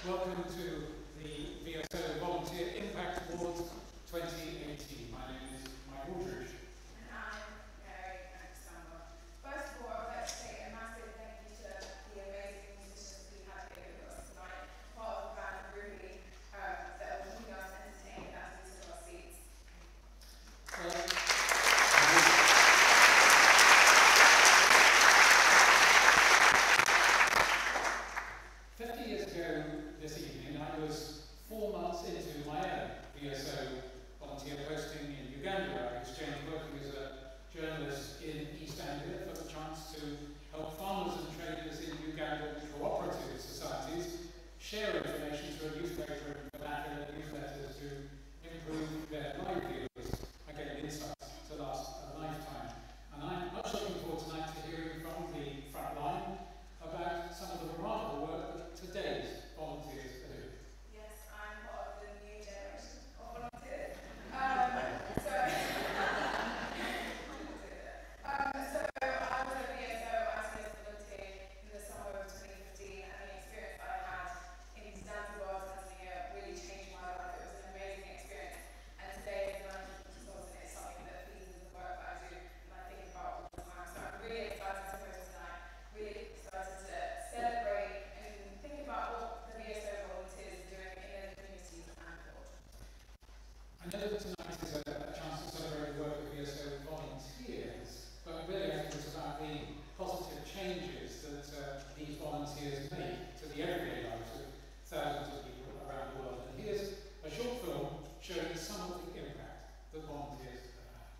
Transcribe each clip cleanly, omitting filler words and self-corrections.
Welcome to the VSO Volunteer Impact Awards 2018. My name is Mike Aldridge. And I'm Mary Alexander. First of all, I would like to say a massive thank you to the amazing musicians we had here with us tonight, part of the band Ruby, that are keeping us entertained as we sit in our seats. 50 years ago this evening, I was 4 months into my own VSO volunteer posting in Uganda. I exchanged working as a journalist in East Anglia for the chance to help farmers and traders in Ugandan cooperative societies share information through a newspaper and vernacular newsletters to improve their livelihoods. I gained insights to last a lifetime. And I'm much looking forward tonight to hearing from the front line about some of the remarkable work that today's volunteers are doing. Yes, I'm part of the new generation of volunteers. So I was at VSO as a volunteer in the summer of 2015, and the experience I had in Zanzibar, Tanzania, really changed my life. It was an amazing experience. And today, as a management consultant, it's something that feeds into the work that I do and I think about all the time. So I'm really excited to host tonight, really excited to celebrate and think about what the VSO volunteers are doing in their communities and abroad. I know that tonight is a chance to celebrate the work of VSO volunteers, but really I think it's about the positive changes that these volunteers make to the everyday lives of thousands of people around the world. And here's a short film showing some of the impact that volunteers have had.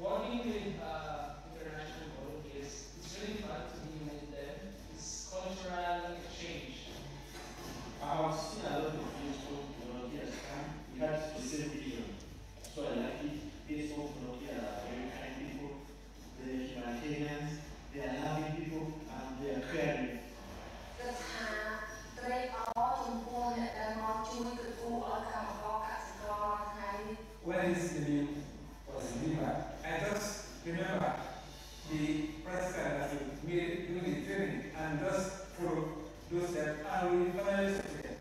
Working with international volunteers, it's really fun to be with them. It's cultural exchange. I have seen a lot of useful volunteers come. We had specific vision. So I like it. VSO volunteers are very kind people. They're humanitarians. They are loving people and they are caring. When this debate was delivered, I just remember the president that we made during the training and just follow those steps and we finally succeeded.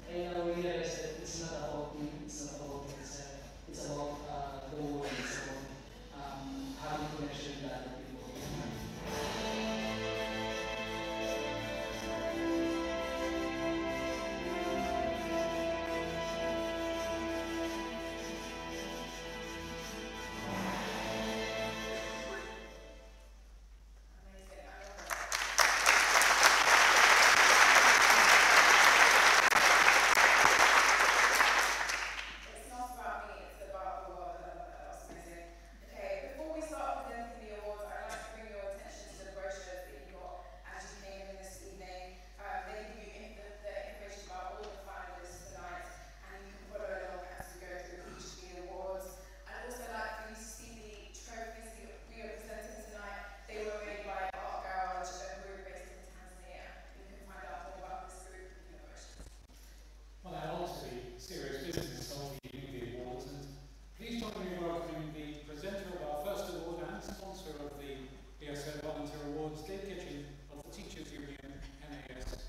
And I realized that it's not about me, it's not about myself, it's about the world, it's about having connection with other people. It's not about me, it's about the world. I love that. That was amazing. Okay, before we start presenting the awards, I'd like to bring your attention to the brochures that you got as you came in this evening. They give you the information about all the finalists tonight, and you can follow along as we go through each of the awards. I'd also like for you to see the trophies that we are presenting tonight. They were made by Art Garage, a group based in Tanzania. You can find out more about this group in the brochures. Well, now on to the serious business of the awards, and please join me in welcoming the presenter of our first award and sponsor of the VSO Volunteer Awards, Dave Kitchen of the Teachers Union, NASUWT.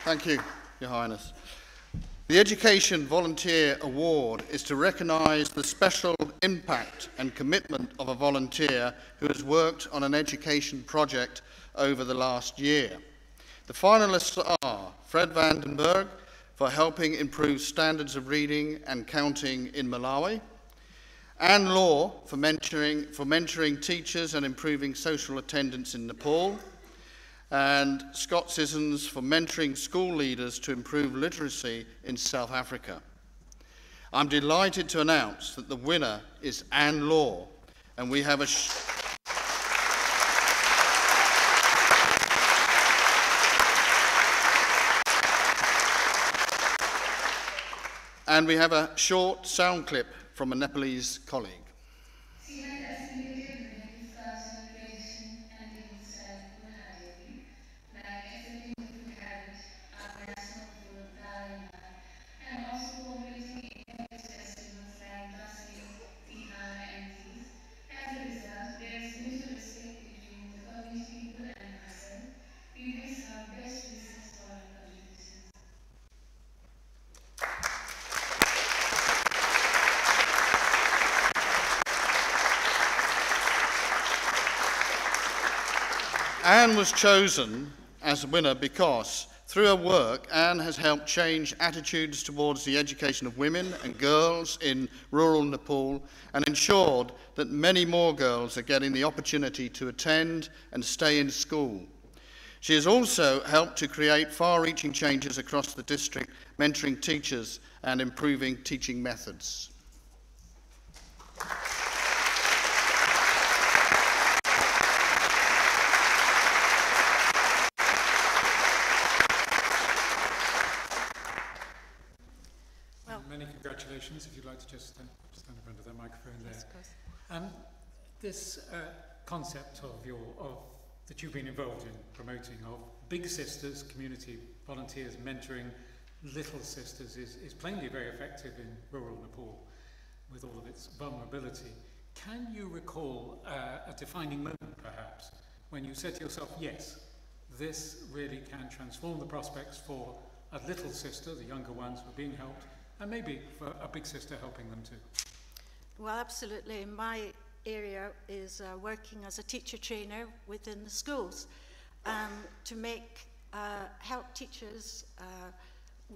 Thank you, Your Highness. The Education Volunteer Award is to recognise the special impact and commitment of a volunteer who has worked on an education project over the last year. The finalists are Fred Vandenberg for helping improve standards of reading and counting in Malawi, Anne Law for mentoring teachers and improving social attendance in Nepal, and Scott Sissons for mentoring school leaders to improve literacy in South Africa. I'm delighted to announce that the winner is Anne Law, and we have a short sound clip from a Nepalese colleague. Anne was chosen as a winner because, through her work, Anne has helped change attitudes towards the education of women and girls in rural Nepal and ensured that many more girls are getting the opportunity to attend and stay in school. She has also helped to create far-reaching changes across the district, mentoring teachers and improving teaching methods. Congratulations, if you'd like to just stand in front of the microphone there. Yes, of course. This concept that you've been involved in promoting of big sisters, community volunteers mentoring little sisters is plainly very effective in rural Nepal with all of its vulnerability. Can you recall a defining moment perhaps when you said to yourself, yes, this really can transform the prospects for a little sister, the younger ones who are being helped, and maybe for a big sister helping them too? Well, absolutely. My area is working as a teacher trainer within the schools to make help teachers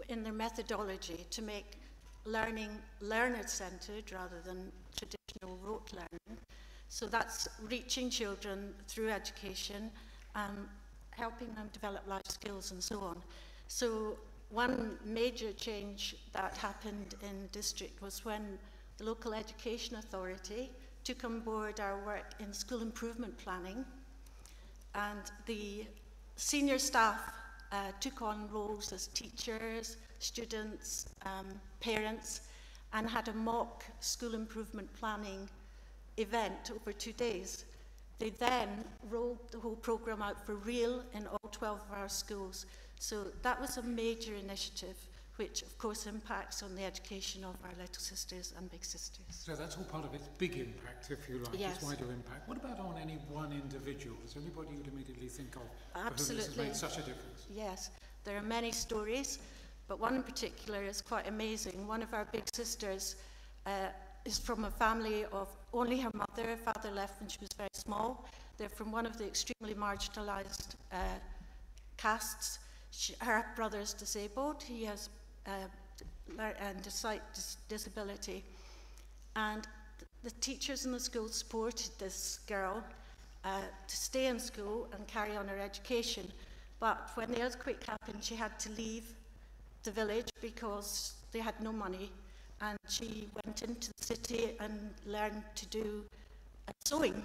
in their methodology to make learning learner-centered rather than traditional rote learning. So that's reaching children through education, helping them develop life skills and so on. So one major change that happened in the district was when the local education authority took on board our work in school improvement planning, and the senior staff took on roles as teachers, students, parents, and had a mock school improvement planning event over 2 days. They then rolled the whole programme out for real in all 12 of our schools. So that was a major initiative, which of course impacts on the education of our little sisters and big sisters. So that's all part of its big impact, if you like, yes. Its wider impact. What about on any one individual? Is there anybody you'd immediately think of Absolutely. for whom this has made such a difference? Yes, there are many stories, but one in particular is quite amazing. One of our big sisters is from a family of only her mother. Her father left when she was very small. They're from one of the extremely marginalised castes. Her brother is disabled. He has a sight disability. And the teachers in the school supported this girl to stay in school and carry on her education. But when the earthquake happened, she had to leave the village because they had no money. And she went into the city and learned to do sewing.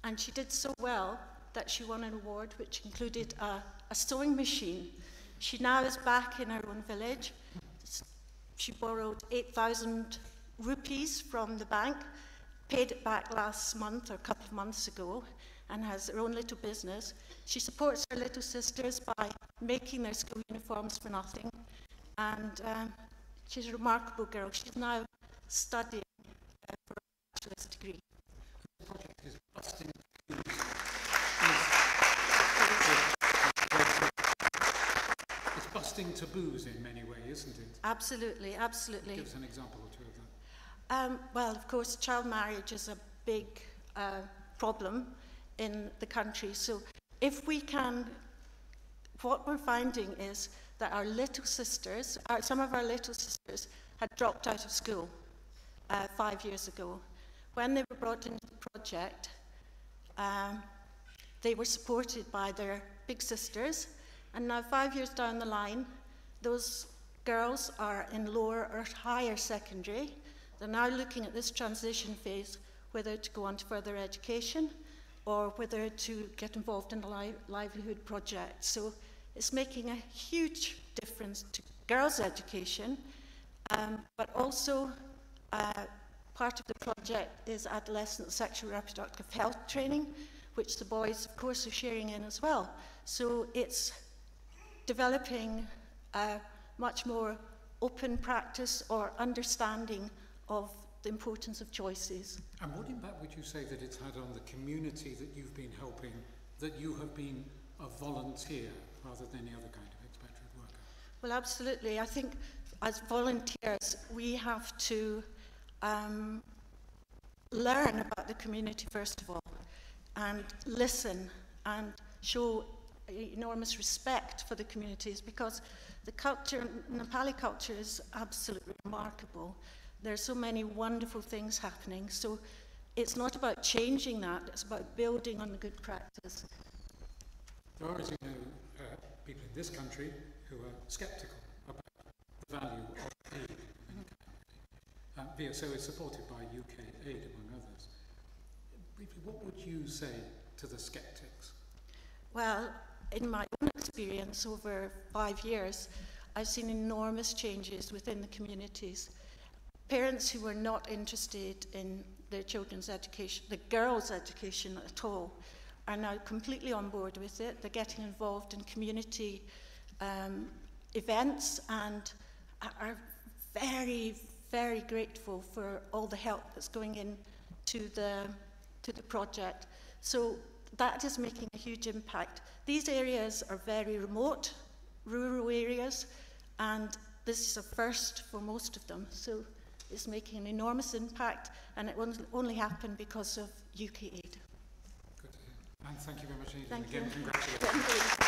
And she did so well that she won an award which included a sewing machine. She now is back in her own village. She borrowed 8,000 rupees from the bank, paid it back last month or a couple of months ago, and has her own little business. She supports her little sisters by making their school uniforms for nothing. And she's a remarkable girl. She's now studying for a bachelor's degree. The project is busting. It's busting taboos in many ways, isn't it? Absolutely, absolutely. Give us an example or two of that. Well, of course, child marriage is a big problem in the country. So if we can, what we're finding is that our little sisters, some of our little sisters had dropped out of school 5 years ago. When they were brought into the project, they were supported by their big sisters, and now 5 years down the line, those girls are in lower or higher secondary. They're now looking at this transition phase, whether to go on to further education or whether to get involved in a livelihood project. So it's making a huge difference to girls' education, but also part of the project is adolescent sexual reproductive health training, which the boys, of course, are sharing in as well. So it's developing a much more open practice or understanding of the importance of choices. And what impact would you say that it's had on the community that you've been helping, that you have been a volunteer rather than any other kind of expatriate worker? Well, absolutely. I think as volunteers, we have to learn about the community first of all, and listen and show enormous respect for the communities, because the culture, Nepali culture, is absolutely remarkable. There are so many wonderful things happening. So it's not about changing that, it's about building on the good practice. There are, as you know, people in this country who are sceptical about the value of aid. VSO is supported by UK aid, among others. Briefly, what would you say to the sceptics? Well, in my own experience over 5 years, I've seen enormous changes within the communities. Parents who were not interested in their children's education, the girls' education at all, are now completely on board with it. They're getting involved in community events and are very, very grateful for all the help that's going in to the project. So that is making a huge impact. These areas are very remote, rural areas, and this is a first for most of them. So it's making an enormous impact, and it will only happen because of UK aid. Good to hear. And thank you very much indeed. Thank Again, you. congratulations.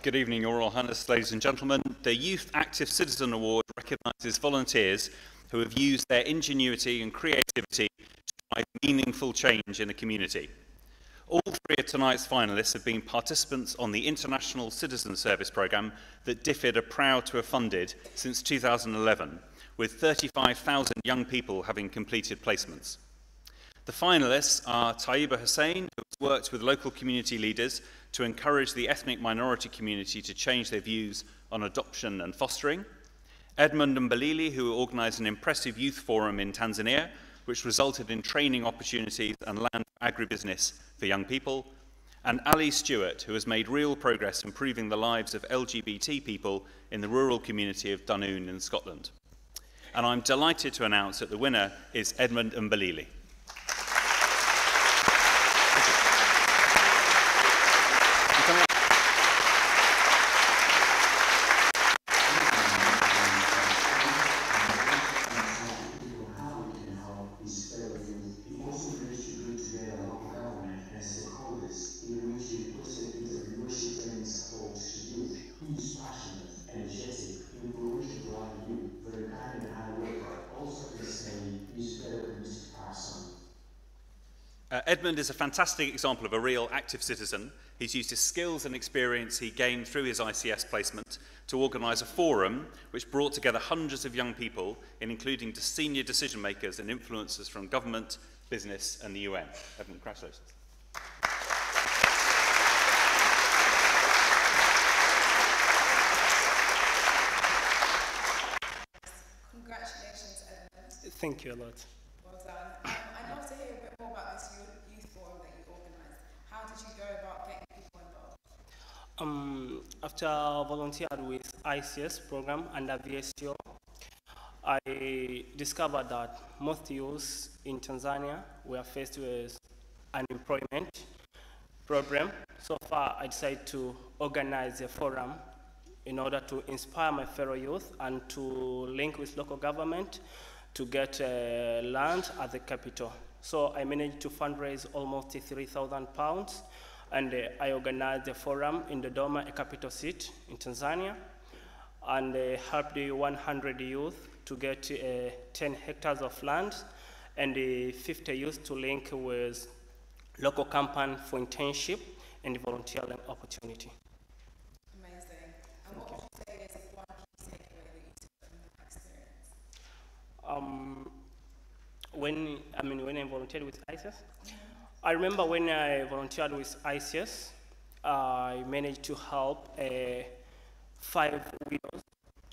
Good evening, Your Royal Highness, ladies and gentlemen. The Youth Active Citizen Award recognises volunteers who have used their ingenuity and creativity to drive meaningful change in a community. All three of tonight's finalists have been participants on the International Citizen Service Programme that DFID are proud to have funded since 2011, with 35,000 young people having completed placements. The finalists are Taiba Hussain, who has worked with local community leaders to encourage the ethnic minority community to change their views on adoption and fostering; Edmund Mbalili, who organised an impressive youth forum in Tanzania, which resulted in training opportunities and land agribusiness for young people; and Ali Stewart, who has made real progress improving the lives of LGBT people in the rural community of Dunoon in Scotland. And I'm delighted to announce that the winner is Edmund Mbalili. Edmund is a fantastic example of a real active citizen. He's used his skills and experience he gained through his ICS placement to organise a forum which brought together hundreds of young people, including senior decision makers and influencers from government, business and the UN. Edmund, congratulations. Congratulations, Edmund. Thank you a lot. Well done. I'd love to hear a bit more about this youth forum. After volunteered with ICS program under VSO, I discovered that most youths in Tanzania were faced with unemployment problem. So far, I decided to organize a forum in order to inspire my fellow youth and to link with local government to get land at the capital. So I managed to fundraise almost £3,000, and I organized a forum in Dodoma, a capital city in Tanzania, and helped 100 youth to get 10 hectares of land and 50 youth to link with local company for internship and volunteering opportunity. Amazing. And what would you say is one key takeaway that you took from that experience? When I volunteered with ICS, I remember when I volunteered with ICS, I managed to help 5 widows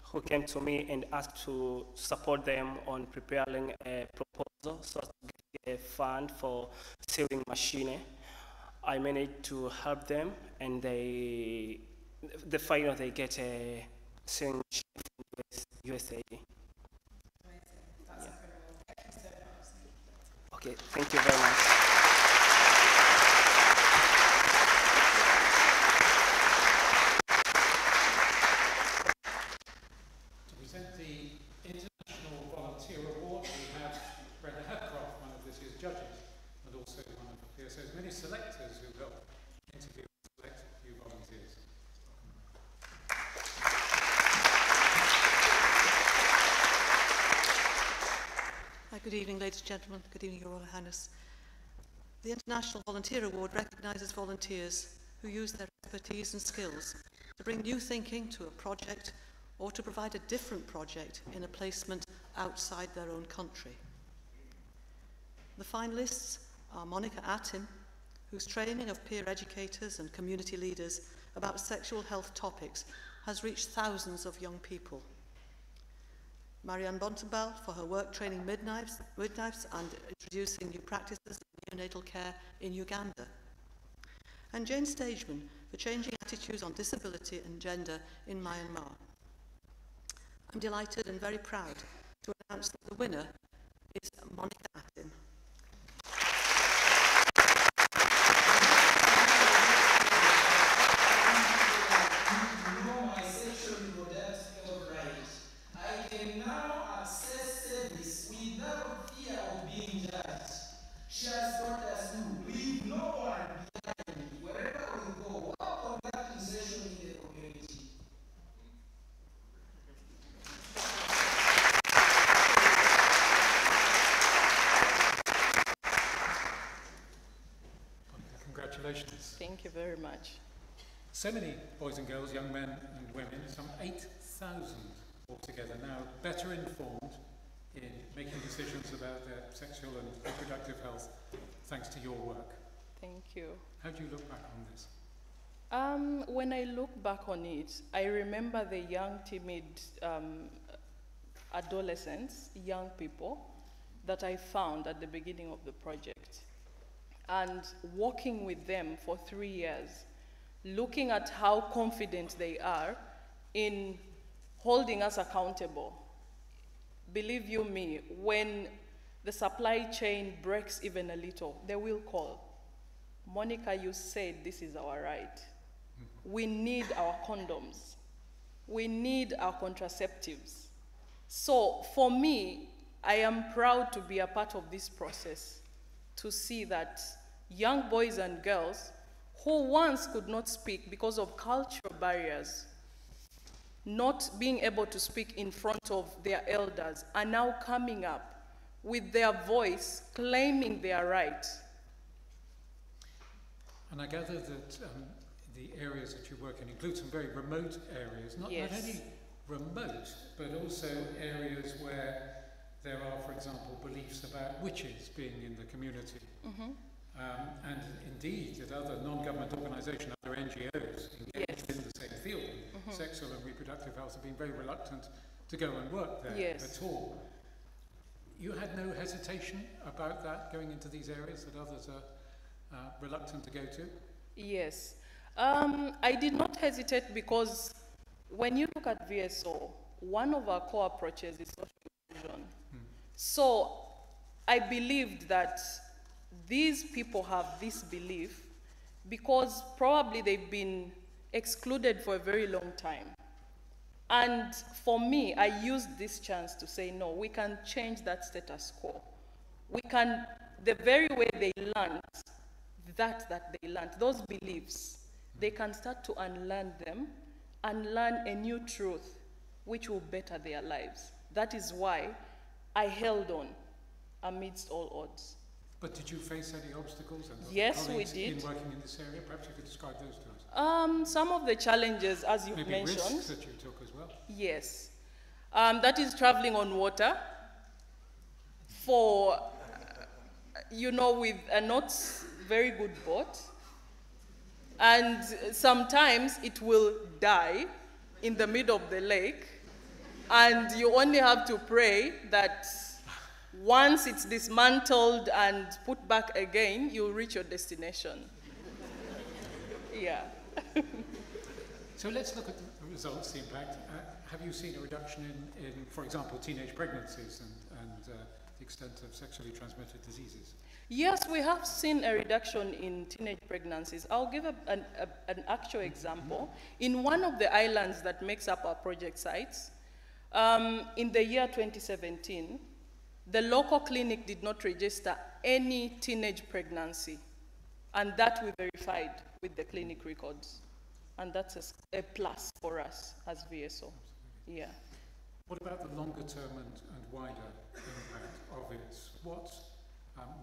who came to me and asked to support them on preparing a proposal so as to get a fund for sewing machine. I managed to help them, and they get a sewing machine from USAID. Amazing. That's incredible. Thank you so much. Okay, thank you very much. To present the International Volunteer Award, we have Brenda Hepcroft, one of this year's judges, and also one of VSO's many selectors who help interview and select new volunteers. Good evening, ladies and gentlemen. Good evening, Your Royal Highness. The International Volunteer Award recognises volunteers who use their expertise and skills to bring new thinking to a project or to provide a different project in a placement outside their own country. The finalists are Monica Atim, whose training of peer educators and community leaders about sexual health topics has reached thousands of young people. Marianne Bontebal for her work training midwives and introducing new practices in neonatal care in Uganda. And Jane Stageman for changing attitudes on disability and gender in Myanmar. I'm delighted and very proud to announce that the winner is Monica Atim. Congratulations. Thank you very much. So many boys and girls, young men and women, some 8,000 altogether, now better informed in making decisions about their sexual and reproductive health, thanks to your work. Thank you. How do you look back on this? When I look back on it, I remember the young, timid adolescents, young people, that I found at the beginning of the project. And working with them for 3 years, looking at how confident they are in holding us accountable. Believe you me, when the supply chain breaks even a little, they will call. Monica, you said this is our right. We need our condoms. We need our contraceptives. So for me, I am proud to be a part of this process, to see that young boys and girls who once could not speak because of cultural barriers, not being able to speak in front of their elders, are now coming up with their voice, claiming their right. And I gather that the areas that you work in include some very remote areas, not only remote, but also areas where there are, for example, beliefs about witches being in the community. Mm-hmm. And indeed that other non-government organisations, other NGOs engaged in the same field, sexual and reproductive health, have been very reluctant to go and work there at all. You had no hesitation about that, going into these areas that others are reluctant to go to? Yes. I did not hesitate because when you look at VSO, one of our core approaches is social inclusion. So I believed that these people have this belief because probably they've been excluded for a very long time. And for me, I used this chance to say, no, we can change that status quo. We can, the very way they learned, that they learned, those beliefs, they can start to unlearn them and learn a new truth which will better their lives. That is why I held on amidst all odds. But did you face any obstacles? And yes, we did. In working in this area, perhaps you could describe those to us. Some of the challenges, as you Maybe mentioned. Risks that you took as well. Yes. That is traveling on water for, you know, with a not very good boat. And sometimes it will die in the middle of the lake. And you only have to pray that once it's dismantled and put back again, you'll reach your destination. Yeah. So let's look at the results, the impact. Have you seen a reduction in for example, teenage pregnancies and the extent of sexually transmitted diseases? Yes, we have seen a reduction in teenage pregnancies. I'll give an actual example. In one of the islands that makes up our project sites, in the year 2017, the local clinic did not register any teenage pregnancy, and that we verified with the clinic records. And that's a plus for us as VSO. Yeah. What about the longer term and wider impact of it? What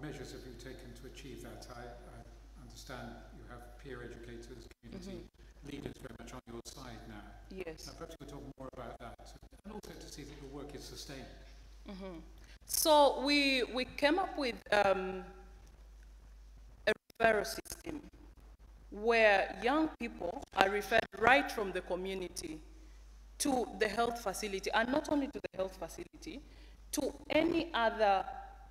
measures have you taken to achieve that? I understand you have peer educators, community leaders very much on your side now. Yes. Perhaps you could talk more about that, and also to see that your work is sustained. So we came up with a referral system where young people are referred right from the community to the health facility, and not only to the health facility, to any other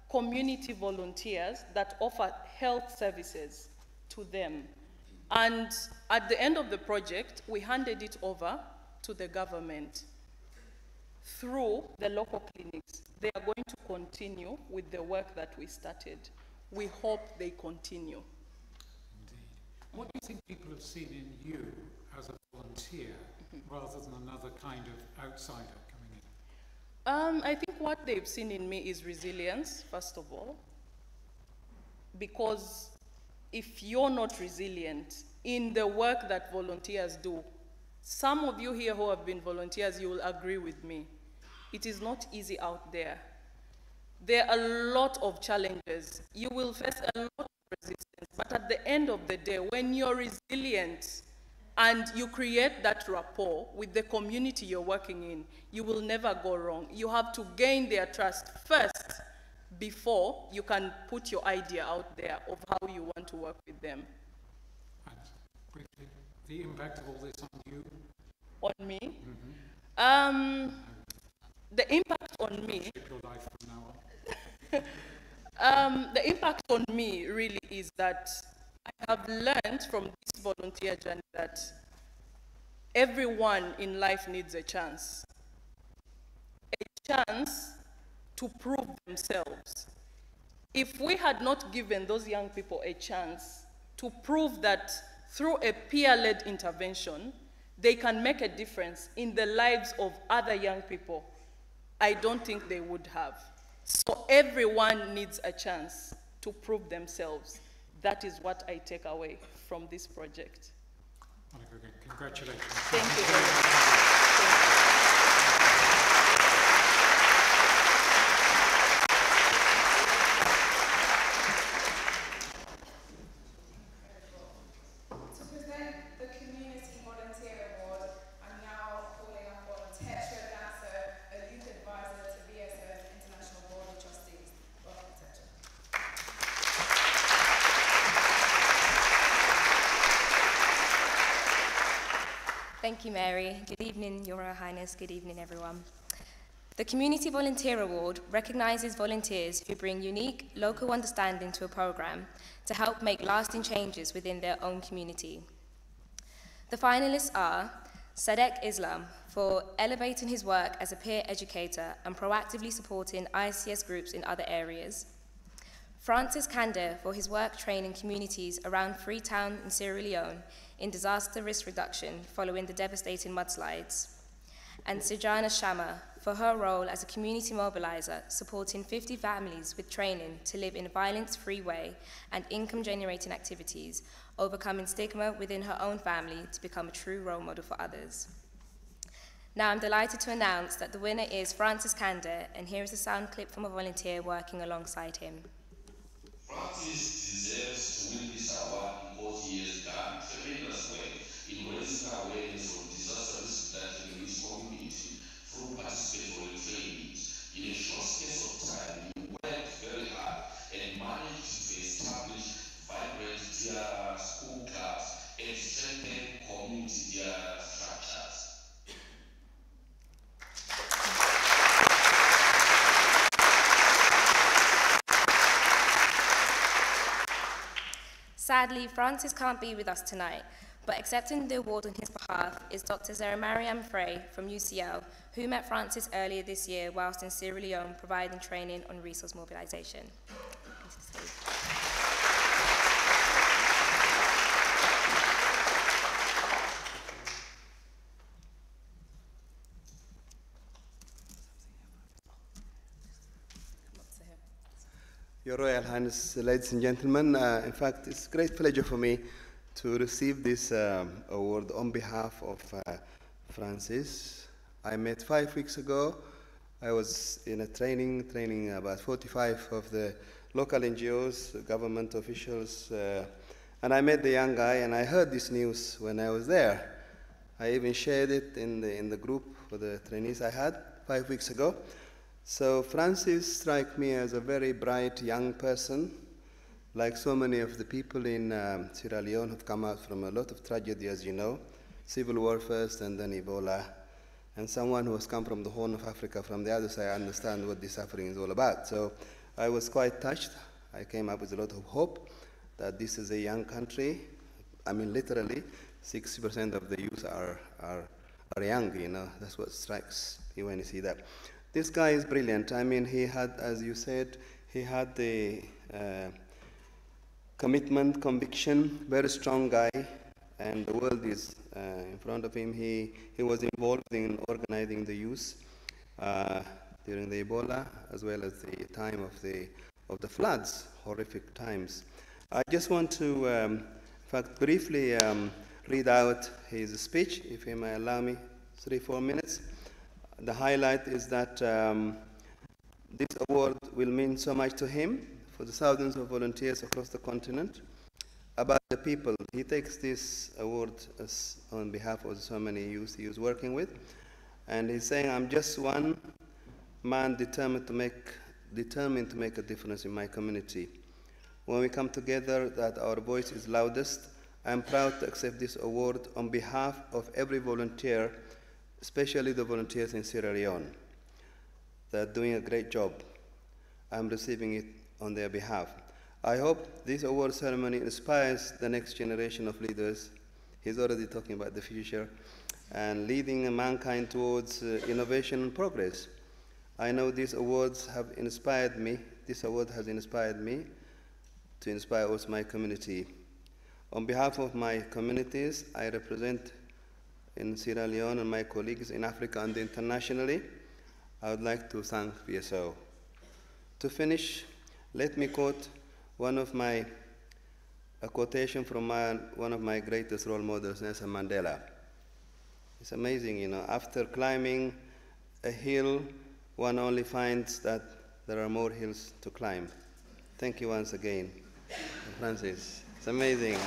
community volunteers that offer health services to them. And at the end of the project, we handed it over to the government through the local clinics. They are going to continue with the work that we started. We hope they continue. Indeed. What do you think people have seen in you as a volunteer rather than another kind of outsider coming in? I think what they've seen in me is resilience, first of all, because if you're not resilient in the work that volunteers do, some of you here who have been volunteers, you will agree with me. It is not easy out there. There are a lot of challenges. You will face a lot of resistance, but at the end of the day, when you're resilient and you create that rapport with the community you're working in, you will never go wrong. You have to gain their trust first before you can put your idea out there of how you want to work with them. And briefly, the impact of all this on you? On me? The impact on me... Shape your life from now on. The impact on me really is that I have learned from this volunteer journey that everyone in life needs a chance. A chance to prove themselves. If we had not given those young people a chance to prove that through a peer-led intervention, they can make a difference in the lives of other young people, I don't think they would have. So everyone needs a chance to prove themselves. That is what I take away from this project. Monica, again, congratulations. Thank you very much. To present the Community Volunteer Award, I'm now calling upon Tetra Dancer, a youth advisor to VSO's International Board of Trustees. Welcome, Tetra. Thank you, Mary. Good evening, Your Royal Highness. Good evening, everyone. The Community Volunteer Award recognises volunteers who bring unique local understanding to a programme to help make lasting changes within their own community. The finalists are Sadek Islam for elevating his work as a peer educator and proactively supporting ICS groups in other areas. Francis Kande for his work training communities around Freetown in Sierra Leone in disaster risk reduction following the devastating mudslides. And Sijana Shama for her role as a community mobilizer supporting 50 families with training to live in a violence-free way and income-generating activities, overcoming stigma within her own family to become a true role model for others. Now I'm delighted to announce that the winner is Francis Kande, and here is a sound clip from a volunteer working alongside him. Francis deserves to win this award because he has done tremendous work in raising awareness of disaster risk reduction in his community through participatory trainings. In a short space of time, he worked very hard and managed to establish vibrant school clubs and strengthen community structures. Sadly, Francis can't be with us tonight, but accepting the award on his behalf is Dr. Zara Mariam Frey from UCL, who met Francis earlier this year whilst in Sierra Leone providing training on resource mobilization. Your Royal Highness, ladies and gentlemen, in fact, it's a great pleasure for me to receive this award on behalf of Francis. I met 5 weeks ago. I was in a training about 45 of the local NGOs, government officials, and I met the young guy, and I heard this news when I was there. I even shared it in the group for the trainees I had 5 weeks ago. So Francis strikes me as a very bright young person, like so many of the people in Sierra Leone have come out from a lot of tragedy, as you know, civil war first and then Ebola, and someone who has come from the Horn of Africa from the other side. I understand what this suffering is all about. So I was quite touched. I came up with a lot of hope that this is a young country. I mean, literally, 60% of the youth are young, you know. That's what strikes you when you see that. This guy is brilliant. I mean, he had, as you said, he had the commitment, conviction, very strong guy, and the world is in front of him. He was involved in organizing the youth during the Ebola, as well as the time of the floods, horrific times. I just want to, in fact, briefly read out his speech, if he may allow me 3-4 minutes. The highlight is that this award will mean so much to him, for the thousands of volunteers across the continent, about the people. He takes this award on behalf of so many youth he is working with, and he's saying, I'm just one man determined to make a difference in my community. When we come together, that our voice is loudest. I'm proud to accept this award on behalf of every volunteer, especially the volunteers in Sierra Leone. They're doing a great job. I'm receiving it on their behalf. I hope this award ceremony inspires the next generation of leaders. He's already talking about the future, and leading mankind towards innovation and progress. I know these awards have inspired me. This award has inspired me to inspire also my community. On behalf of my communities I represent in Sierra Leone and my colleagues in Africa and internationally, I would like to thank VSO. To finish, let me quote a quotation from one of my greatest role models, Nelson Mandela. It's amazing, you know, after climbing a hill, one only finds that there are more hills to climb. Thank you once again, Francis. It's amazing.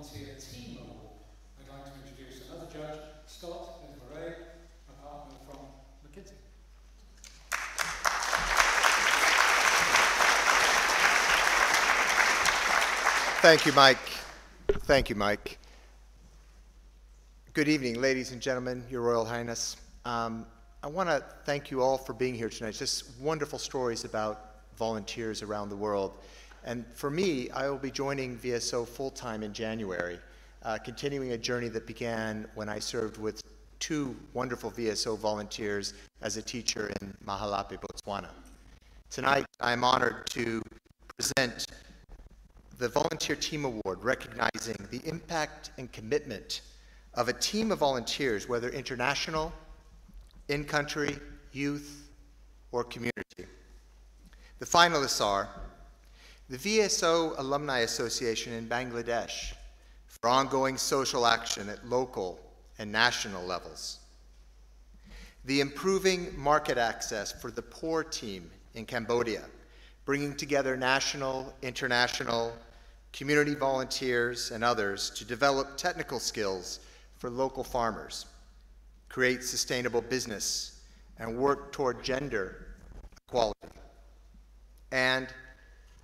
Volunteer Team Award. I'd like to introduce another judge, Scott Murray, a partner from McKinsey. Thank you, Mike. Thank you, Mike. Good evening, ladies and gentlemen, Your Royal Highness. I want to thank you all for being here tonight. Just wonderful stories about volunteers around the world. And for me, I will be joining VSO full-time in January, continuing a journey that began when I served with 2 wonderful VSO volunteers as a teacher in Mahalape, Botswana. Tonight, I'm honored to present the Volunteer Team Award, recognizing the impact and commitment of a team of volunteers, whether international, in-country, youth, or community. The finalists are the VSO Alumni Association in Bangladesh for ongoing social action at local and national levels, the Improving Market Access for the Poor team in Cambodia, bringing together national, international, community volunteers, and others to develop technical skills for local farmers, create sustainable business, and work toward gender equality. And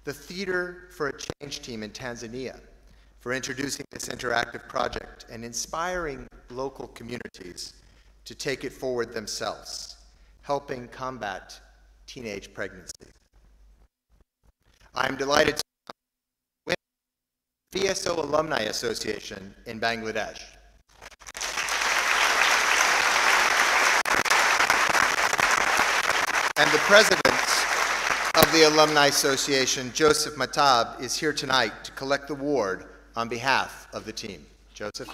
the Theater for a Change team in Tanzania for introducing this interactive project and inspiring local communities to take it forward themselves, helping combat teenage pregnancy. I'm delighted to win the VSO Alumni Association in Bangladesh. And the president of the Alumni Association, Joseph Matab, is here tonight to collect the award on behalf of the team. Joseph.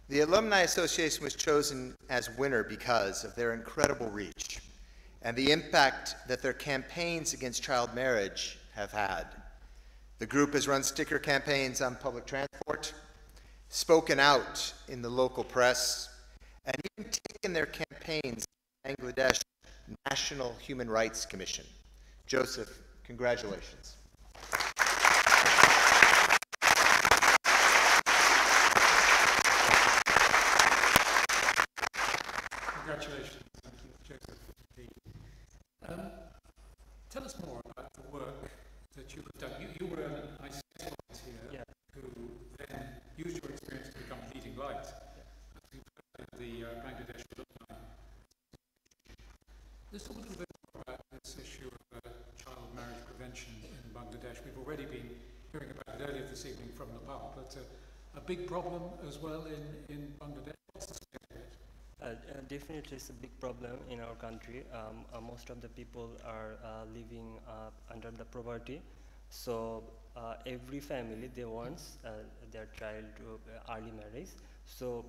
The Alumni Association was chosen as winner because of their incredible reach and the impact that their campaigns against child marriage have had. The group has run sticker campaigns on public transport, spoken out in the local press, and even taken their campaigns to the Bangladesh National Human Rights Commission. Joseph, congratulations. Congratulations, Joseph. Tell us more about the work that you have done. You were an ICS volunteer who then used your experience to become a leading light at the Bangladesh alumni. Let's talk a little bit more about this issue of child marriage prevention in Bangladesh. We've already been hearing about it earlier this evening from Nepal, but a big problem as well in Bangladesh. What's the state of it? Definitely it's a big problem in our country. Most of the people are living under the poverty. So every family, they want their child to early marriage. So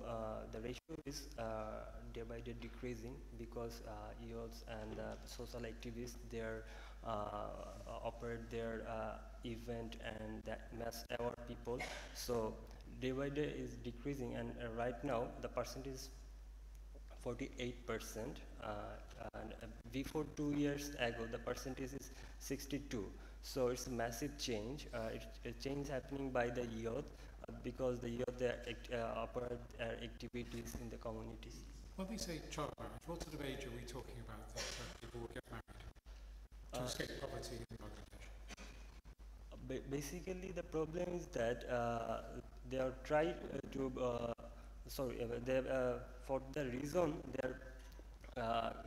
the ratio is day by day decreasing because youths and social activists, they operate their event and that mass aware people. So day by day is decreasing, and right now the percentage is 48%, and before 2 years ago the percentage is 62. So it's a massive change. It's a change happening by the youth because the youth they operate activities in the communities. When we say child marriage, what sort of age are we talking about that people will get married to escape poverty in Bangladesh? Basically, the problem is that they are trying to for the reason they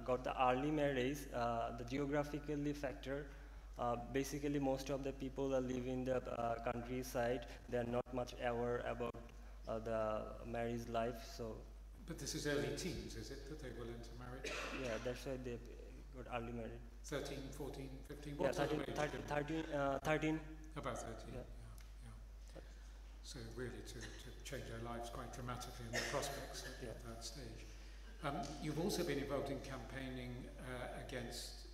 got the early marriage, the geographically factor. Basically, most of the people that live in the countryside, they are not much aware about the marriage life. So, but this is early teens, is it, that they will enter marriage? Yeah, that's why they got early married. 13, 14, 15? Yeah, 13. About 13. Yeah. So really to change their lives quite dramatically and the prospects at that stage. You've also been involved in campaigning against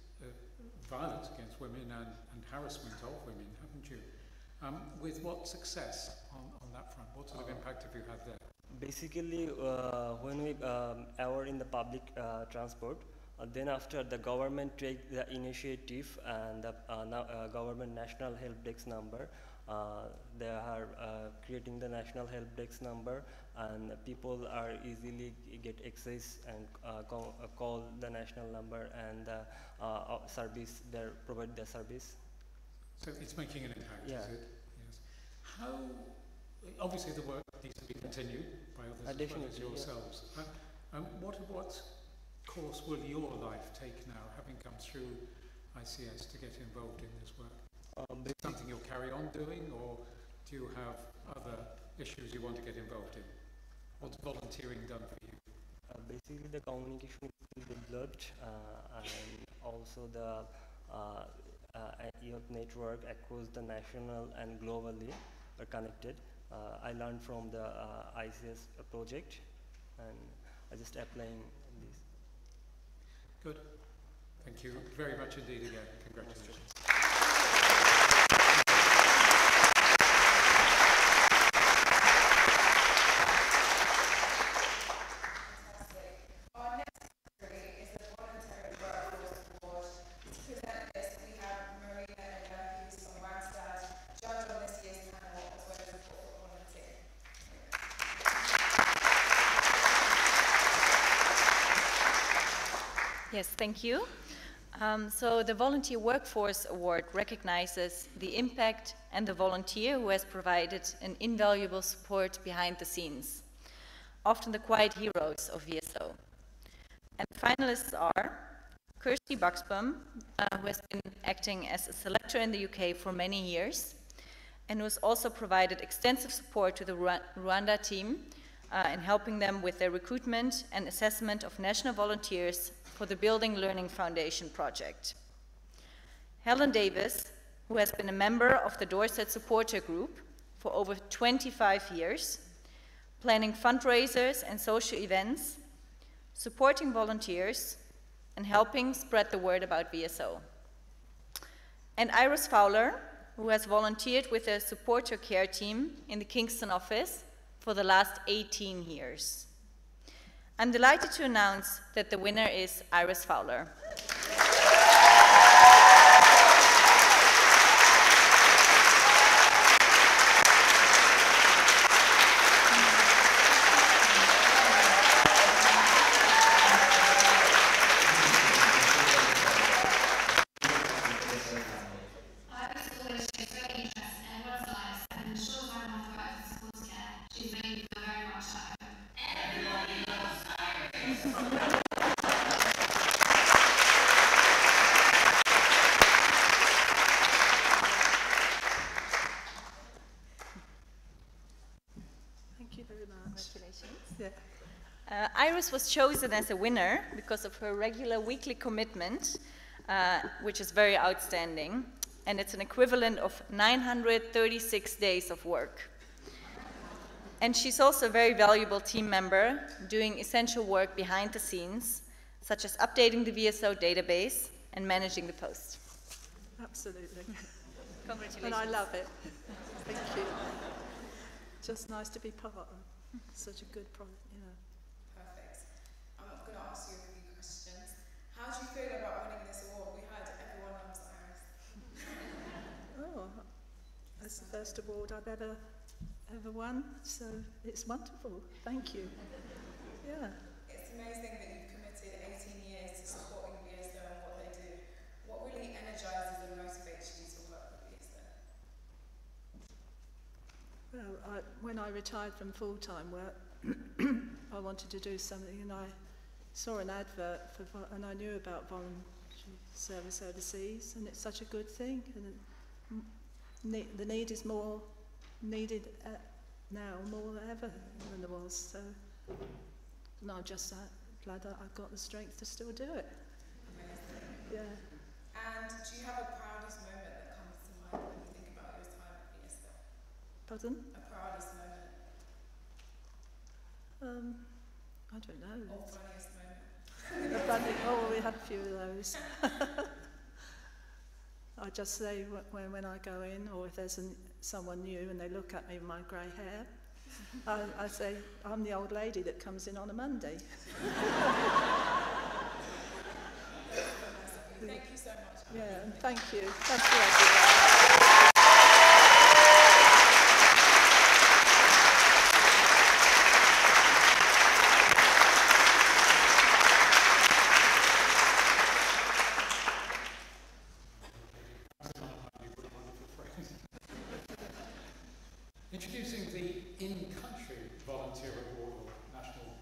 violence against women and harassment of women, haven't you? With what success on that front? What sort of impact have you had there? Basically, when we are in the public transport, then after the government take the initiative and the government national help desk number, they are creating the national help desk number, and people are easily get access and call the national number, and service, they provide the service. So it's making an impact, yeah. Is it? Yes. How, obviously the work needs to be continued by others as well as yourselves. Yeah. What course will your life take now, having come through ICS to get involved in this work? Is it something you'll carry on doing, or do you have other issues you want to get involved in? What's volunteering done for you? Basically, the communication is developed, and also the youth network across the national and globally are connected. I learned from the ICS project, and I just applying this. Good. Thank you very much indeed again. Congratulations. Yes, thank you. So the Volunteer Workforce Award recognizes the impact and the volunteer who has provided an invaluable support behind the scenes, often the quiet heroes of VSO. And the finalists are Kirsty Buxbaum, who has been acting as a selector in the UK for many years, and who has also provided extensive support to the Rwanda team in helping them with their recruitment and assessment of national volunteers for the Building Learning Foundation project. Helen Davis, who has been a member of the Dorset Supporter Group for over 25 years, planning fundraisers and social events, supporting volunteers, and helping spread the word about VSO. And Iris Fowler, who has volunteered with the supporter care team in the Kingston office for the last 18 years. I'm delighted to announce that the winner is Iris Fowler. Iris was chosen as a winner because of her regular weekly commitment, which is very outstanding, and it's an equivalent of 936 days of work. And she's also a very valuable team member, doing essential work behind the scenes, such as updating the VSO database and managing the post. Absolutely. Congratulations. And I love it. Thank you. Just nice to be part of such a good project, you know. Perfect. I'm going to ask you a few questions. How do you feel about winning this award? We heard everyone loves Iris. Oh, that's the first award I've ever won, so it's wonderful. Thank you. Yeah. It's amazing that you've committed 18 years to supporting VSO and what they do. What really energizes and motivates you to work with VSO? Well, when I retired from full-time work, I wanted to do something, and I saw an advert and I knew about voluntary service overseas, and it's such a good thing, and the need is more needed now more than ever than there was. So, and I'm just glad that I've got the strength to still do it. Amazing. Yeah. And do you have a proudest moment that comes to mind when you think about your time at VSO? Pardon? A proudest moment. I don't know. Or funniest moment. Oh, we had a few of those. I just say when I go in, or if there's someone new and they look at me with my grey hair, I say, I'm the old lady that comes in on a Monday. Thank you so much. Yeah, and thank you. Thank you, everyone. Introducing the in-country volunteer award, or national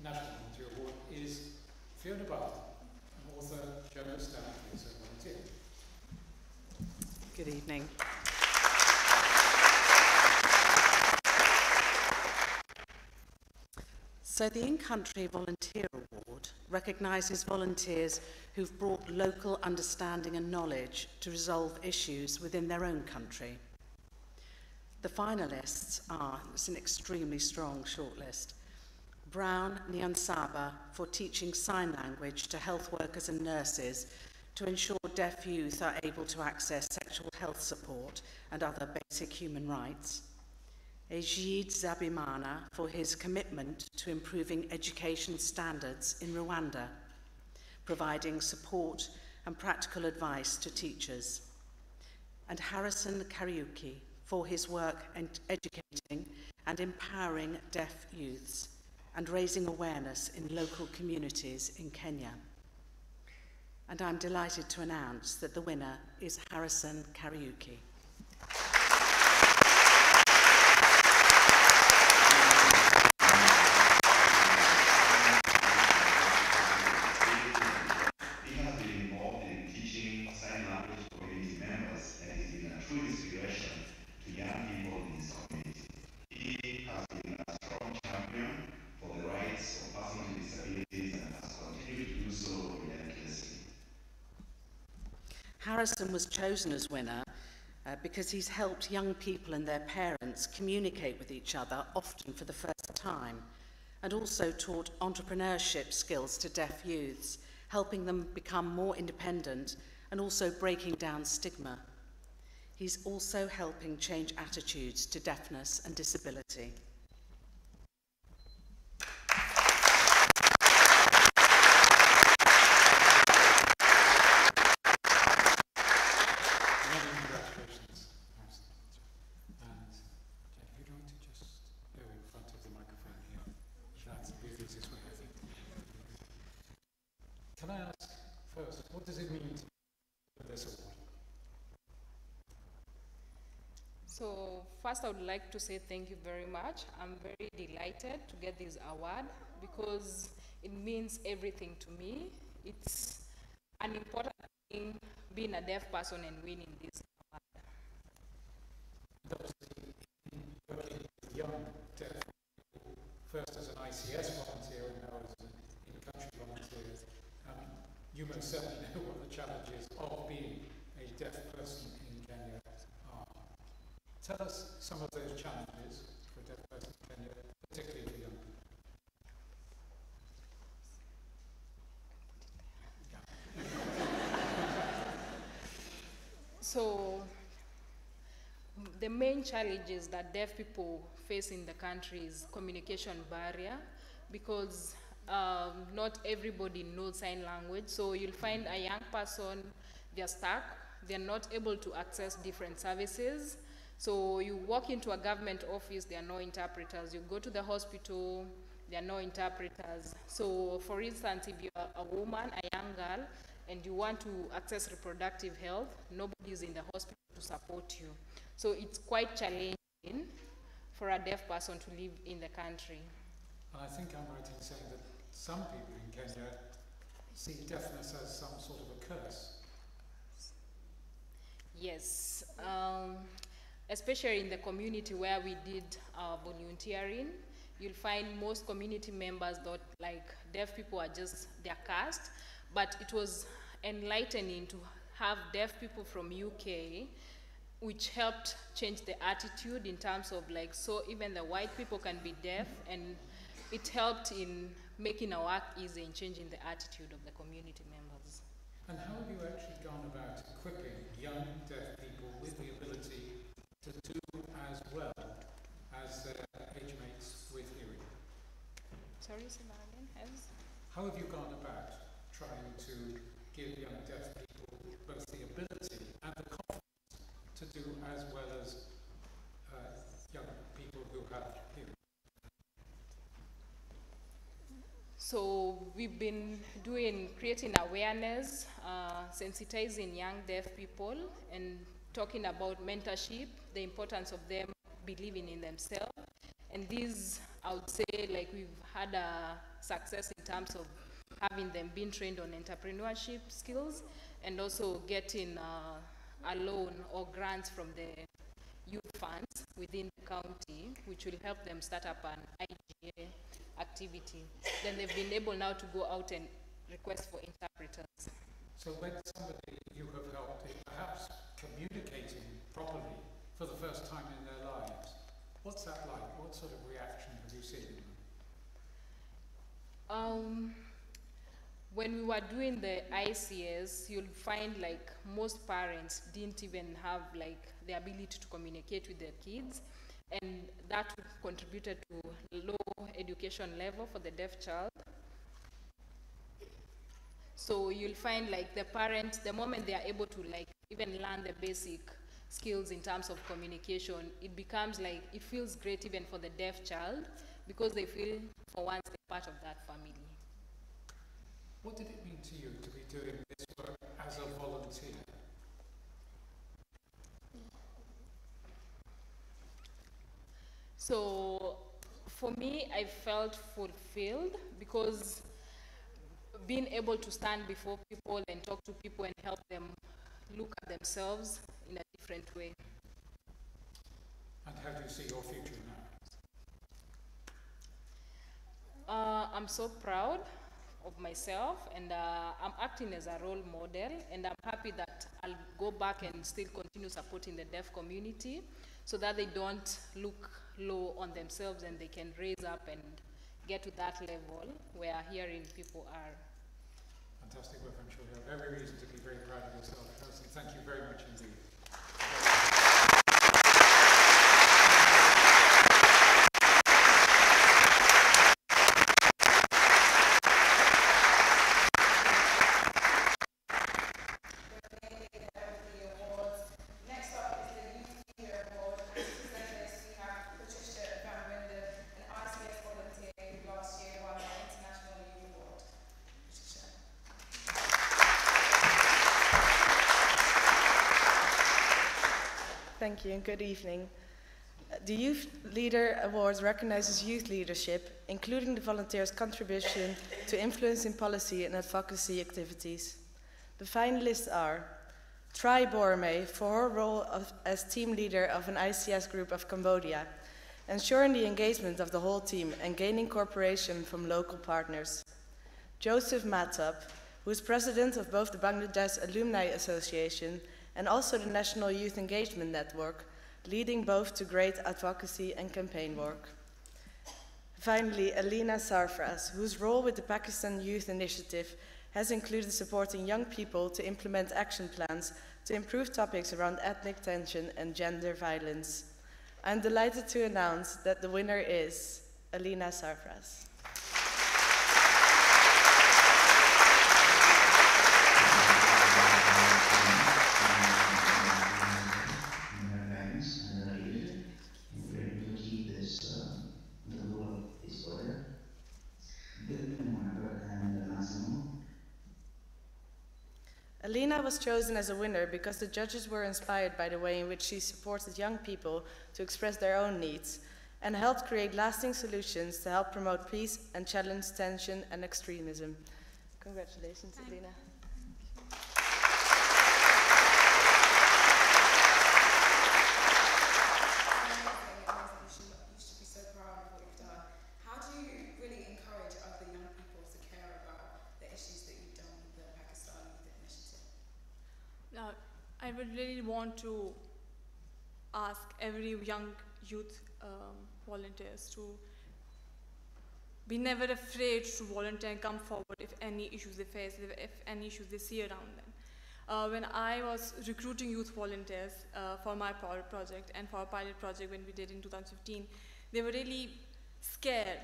volunteer award, is Fiona Barton, an author, journalist, and also volunteer. Good evening. So the In-Country Volunteer Award recognises volunteers who've brought local understanding and knowledge to resolve issues within their own country. The finalists are, it's an extremely strong shortlist, Brown Nyansaba for teaching sign language to health workers and nurses to ensure deaf youth are able to access sexual health support and other basic human rights. Ejid Zabimana for his commitment to improving education standards in Rwanda, providing support and practical advice to teachers. And Harrison Kariuki for his work in educating and empowering deaf youths and raising awareness in local communities in Kenya. And I'm delighted to announce that the winner is Harrison Kariuki. He has been involved in teaching sign language community members and has been a true inspiration to young people in his community. He has been a strong champion for the rights of persons with disabilities and has continued to do so relentlessly. Harrison was chosen as winner because he's helped young people and their parents communicate with each other, often for the first time, and also taught entrepreneurship skills to deaf youths, helping them become more independent and also breaking down stigma. He's also helping change attitudes to deafness and disability. Congratulations, Harrison. And Jack, you're going to just go in front of the microphone here. That's the easiest way, I think. Can I ask first, what does it mean to win this award? So first I would like to say thank you very much. I'm very delighted to get this award because it means everything to me. It's an important thing being a deaf person and winning this award. Working with young deaf people, first as an ICS volunteer and now as an in-country volunteer, you most certainly know what the challenges of being a deaf person in Kenya are. Tell us some of those challenges for a deaf person in Kenya, particularly for young people. So the main challenges that deaf people face in the country is communication barrier, because not everybody knows sign language. So you'll find a young person, they're stuck, they're not able to access different services. So you walk into a government office, there are no interpreters. You go to the hospital, there are no interpreters. So for instance, if you're a woman, a young girl, and you want to access reproductive health, nobody is in the hospital to support you. So it's quite challenging for a deaf person to live in the country. And I think I'm right in saying that some people in Kenya see deafness as some sort of a curse. Yes, especially in the community where we did volunteering, you'll find most community members that like deaf people are just their caste, but it was enlightening to have deaf people from UK, which helped change the attitude in terms of like, so even the white people can be deaf, and it helped in making our work easy and changing the attitude of the community members. And how have you actually gone about equipping young deaf people with the ability to do as well as their age mates with hearing? Sorry, say that again. Has? How have you gone about trying to give young deaf people both the ability and the confidence to do as well as young people who have hearing? So we've been creating awareness, sensitizing young deaf people, and talking about mentorship, the importance of them believing in themselves. And these, I would say, like we've had a success in terms of having them being trained on entrepreneurship skills, and also getting a loan or grants from the youth funds within the county, which will help them start up an IGA activity. Then they've been able now to go out and request for interpreters. So when somebody you have helped is perhaps communicating properly for the first time in their lives, what's that like? What sort of reaction have you seen in them? When we were doing the ICS, you'll find like most parents didn't even have like the ability to communicate with their kids, and that contributed to low education level for the deaf child. So you'll find like the parents, the moment they are able to like even learn the basic skills in terms of communication, it becomes like, it feels great even for the deaf child, because they feel for once they're part of that family. What did it mean to you to be doing this work as a volunteer? So for me, I felt fulfilled, because being able to stand before people and talk to people and help them look at themselves in a different way. And how do you see your future now? I'm so proud of myself, and I'm acting as a role model, and I'm happy that I'll go back and still continue supporting the deaf community so that they don't look low on themselves and they can raise up and get to that level where hearing people are. Fantastic work. I'm sure you have every reason to be very proud of yourself. Chelsea, thank you very much indeed. Thank you and good evening. The Youth Leader Awards recognizes youth leadership, including the volunteers' contribution to influencing policy and advocacy activities. The finalists are Tri Borme for her role as team leader of an ICS group of Cambodia, ensuring the engagement of the whole team and gaining cooperation from local partners. Joseph Matop, who is president of both the Bangladesh Alumni Association and also the National Youth Engagement Network, leading both to great advocacy and campaign work. Finally, Alina Sarfraz, whose role with the Pakistan Youth Initiative has included supporting young people to implement action plans to improve topics around ethnic tension and gender violence. I'm delighted to announce that the winner is Alina Sarfraz. Alina was chosen as a winner because the judges were inspired by the way in which she supported young people to express their own needs and helped create lasting solutions to help promote peace and challenge tension and extremism. Congratulations, Alina. I would really want to ask every young youth volunteers to be never afraid to volunteer and come forward if any issues they face, if any issues they see around them. When I was recruiting youth volunteers for my project and for a pilot project when we did in 2015, they were really scared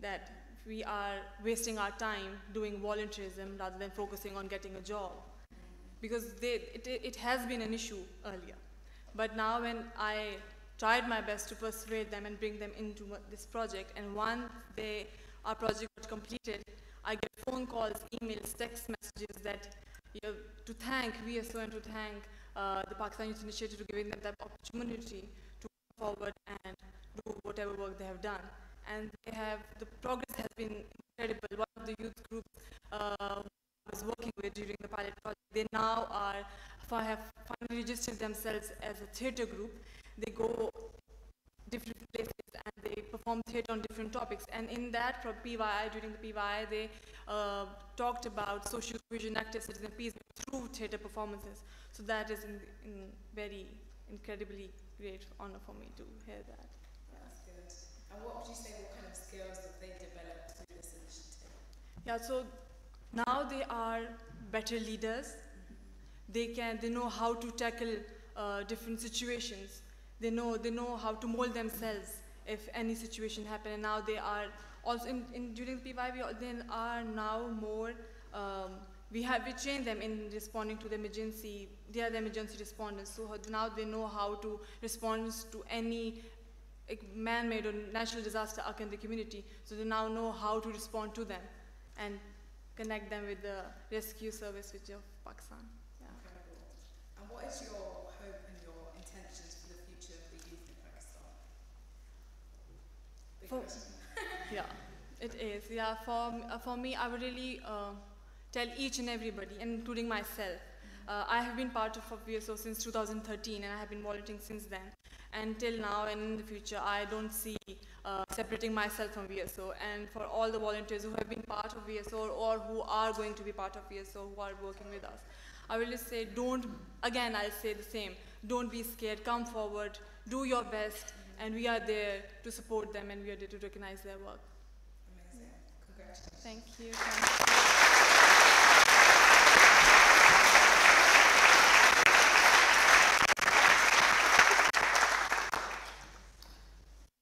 that we are wasting our time doing volunteerism rather than focusing on getting a job. Because it has been an issue earlier. But now when I tried my best to persuade them and bring them into this project, and once our project got completed, I get phone calls, emails, text messages that to thank VSO and to thank the Pakistan Youth Initiative for giving them that opportunity to come forward and do whatever work they have done. And the progress has been incredible. One of the youth groups I was working with during the pilot project, they now have finally registered themselves as a theatre group. They go different places and they perform theatre on different topics. And in that PYI, during the PYI, they talked about social cohesion, active citizen peace through theatre performances. So that is in very incredibly great honor for me to hear that. That's good. And what would you say, what kind of skills that they developed through this initiative? Yeah, so now they are better leaders. They know how to tackle different situations. They know how to mold themselves if any situation happens. And now they are also during the PY, they are now more. We train them in responding to the emergency. They are the emergency responders. So now they know how to respond to any man-made or natural disaster occur in the community. So they now know how to respond to them and connect them with the rescue service which of Pakistan. Yeah. Incredible. And what is your hope and your intentions for the future of the youth in Pakistan? Big question. Yeah, it is. Yeah, for me, I would really tell each and everybody, including myself. I have been part of VSO since 2013 and I have been volunteering since then. And till now and in the future, I don't see separating myself from VSO. And for all the volunteers who have been part of VSO or who are going to be part of VSO, who are working with us, I will just say I'll say the same, don't be scared, come forward, do your best, and we are there to support them and we are there to recognize their work. Amazing. Congratulations. Thank you.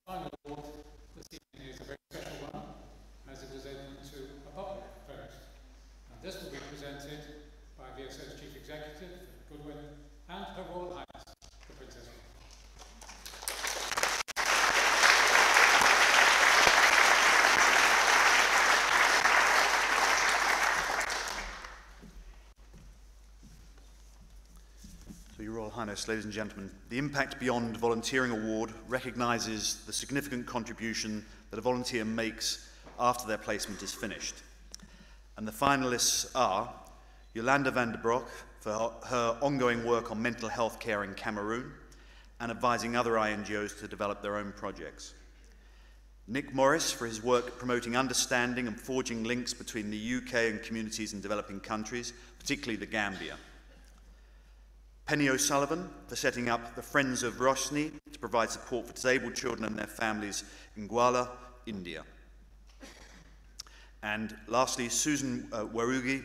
Final award this evening is a very special one, as it was open to a public vote. And this will be presented by VSO's Chief Executive, Goodwin, and Her Royal Highness, the Princess. So, Your Royal Highness, ladies and gentlemen, the Impact Beyond Volunteering Award recognises the significant contribution that a volunteer makes after their placement is finished. And the finalists are Jolanda van der Broek for her ongoing work on mental health care in Cameroon and advising other INGOs to develop their own projects. Nick Morris for his work promoting understanding and forging links between the UK and communities in developing countries, particularly the Gambia. Penny O'Sullivan for setting up the Friends of Roshni to provide support for disabled children and their families in Gwala, India. And lastly, Susan Warugi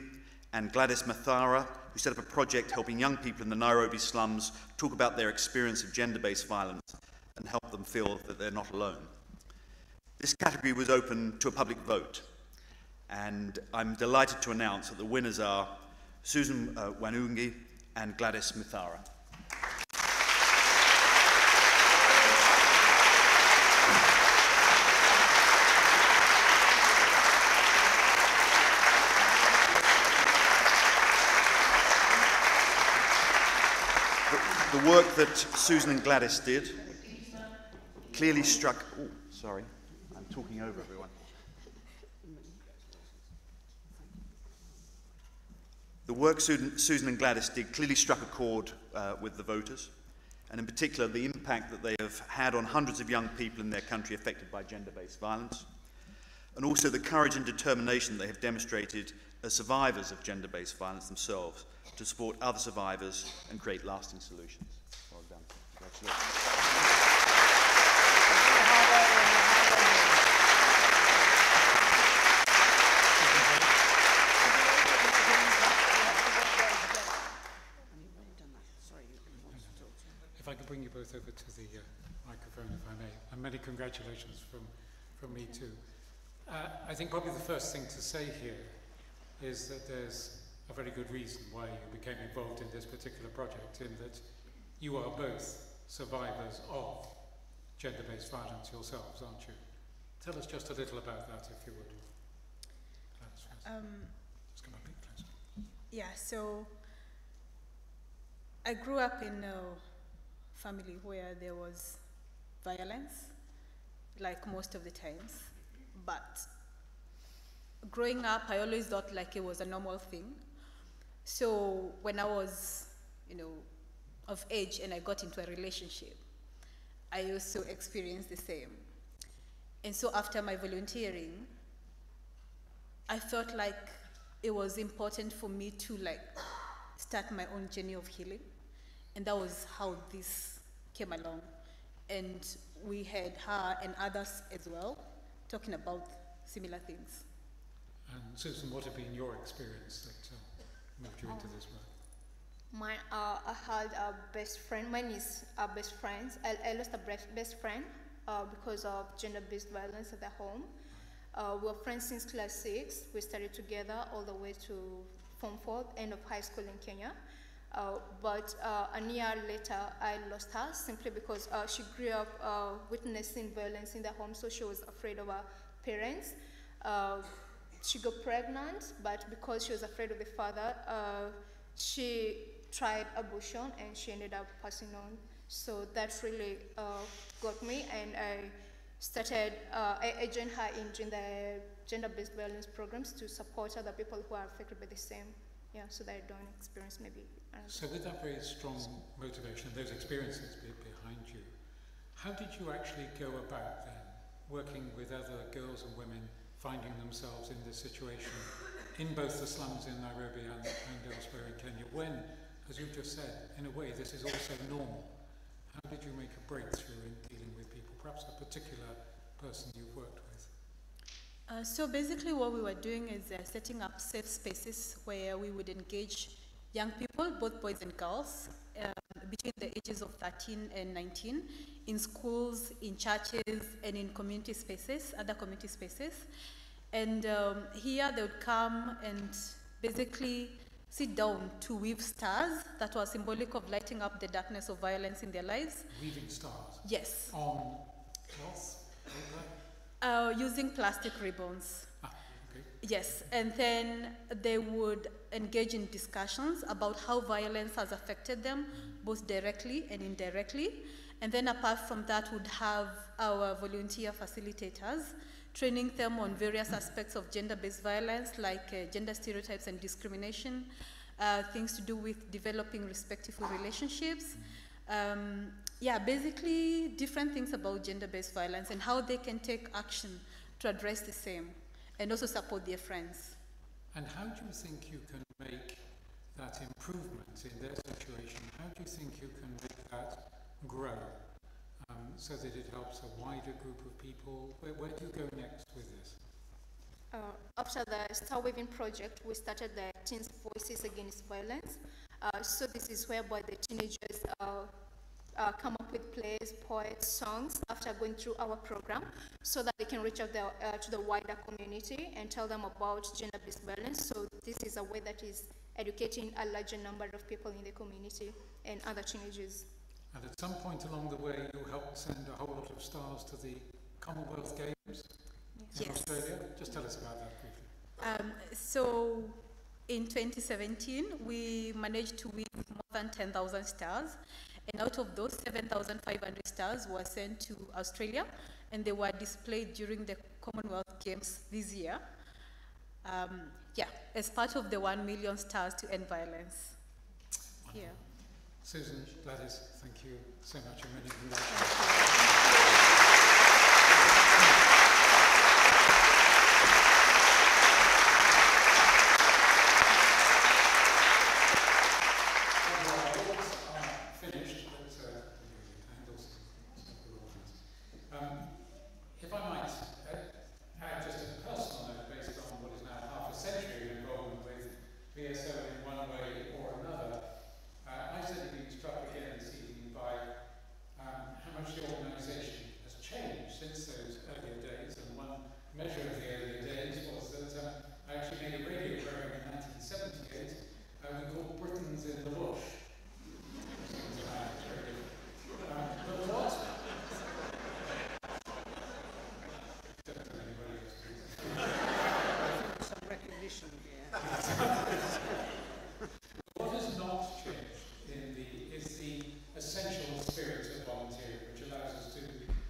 and Gladys Mathara, who set up a project helping young people in the Nairobi slums talk about their experience of gender-based violence and help them feel that they're not alone. This category was open to a public vote, and I'm delighted to announce that the winners are Susan Wanungi and Gladys Mathara. The work that Susan and Gladys did clearly struck... Oh, sorry, I'm talking over everyone. The work Susan and Gladys did clearly struck a chord with the voters, and in particular the impact that they have had on hundreds of young people in their country affected by gender-based violence, and also the courage and determination they have demonstrated as survivors of gender-based violence themselves to support other survivors and create lasting solutions. Well done. Congratulations. if I could bring you both over to the microphone, if I may, and many congratulations from me too. I think probably the first thing to say here is that there's a very good reason why you became involved in this particular project, in that you are both survivors of gender-based violence yourselves, aren't you? Tell us just a little about that, if you would. Just come a bit closer. Yeah, so I grew up in a family where there was violence, like most of the times, but growing up, I always thought like it was a normal thing. So when I was, of age and I got into a relationship, I also experienced the same. And so after my volunteering, I felt like it was important for me to start my own journey of healing. And that was how this came along. And we had her and others as well talking about similar things. And Susan, what have been your experience that moved you into this work? I had a best friend. Mine is our best friends. I lost a best friend because of gender-based violence at the home. We were friends since class 6. We studied together all the way to Form 4, end of high school in Kenya. But a year later, I lost her simply because she grew up witnessing violence in the home, so she was afraid of her parents. She got pregnant, but because she was afraid of the father, she tried abortion and she ended up passing on. So that really got me, and I joined her in the gender-based violence programs to support other people who are affected by the same, so that I don't experience maybe. So with that very strong motivation and those experiences behind you, how did you actually go about then, working with other girls and women finding themselves in this situation in both the slums in Nairobi and elsewhere in Kenya, when, as you've just said, in a way this is also normal? How did you make a breakthrough in dealing with people, perhaps a particular person you've worked with? So basically what we were doing is setting up safe spaces where we would engage young people, both boys and girls, between the ages of 13 and 19, in schools, in churches, and in community spaces, other community spaces. And here they would come and basically sit down to weave stars that were symbolic of lighting up the darkness of violence in their lives. Weaving stars? Yes. On cloth? Paper? Using plastic ribbons. Okay. Yes, and then they would engage in discussions about how violence has affected them, both directly and indirectly. And then apart from that, we'd have our volunteer facilitators training them on various aspects of gender-based violence, like gender stereotypes and discrimination, things to do with developing respectful relationships. Basically different things about gender-based violence and how they can take action to address the same, and also support their friends. And how do you think you can make that improvement in their situation? How do you think you can make that grow so that it helps a wider group of people? Where do you go next with this? After the Star Weaving project, we started the Teens Voices Against Violence. So this is whereby the teenagers come up with plays, poets, songs after going through our program, so that they can reach out to the wider community and tell them about gender-based violence. So this is a way that is educating a larger number of people in the community and other teenagers. And at some point along the way, you helped send a whole lot of stars to the Commonwealth Games in Australia. Just tell us about that briefly. So in 2017, we managed to win more than 10,000 stars. And out of those, 7,500 stars were sent to Australia, and they were displayed during the Commonwealth Games this year. As part of the 1 million stars to end violence. Wonderful. Yeah. Susan, Gladys, thank you so much, and many if I might add just a personal note based on what is now half a century of involvement with VSO in one way or another, I certainly been struck again this evening by much the organisation has changed since those earlier days. And one measure of the earlier days was that I actually made a radio program in 1978 we called Britons in the Bush. But what? Don't tell anybody else, please. Some recognition, yeah. What has not changed is the essential spirit of volunteering, which allows us to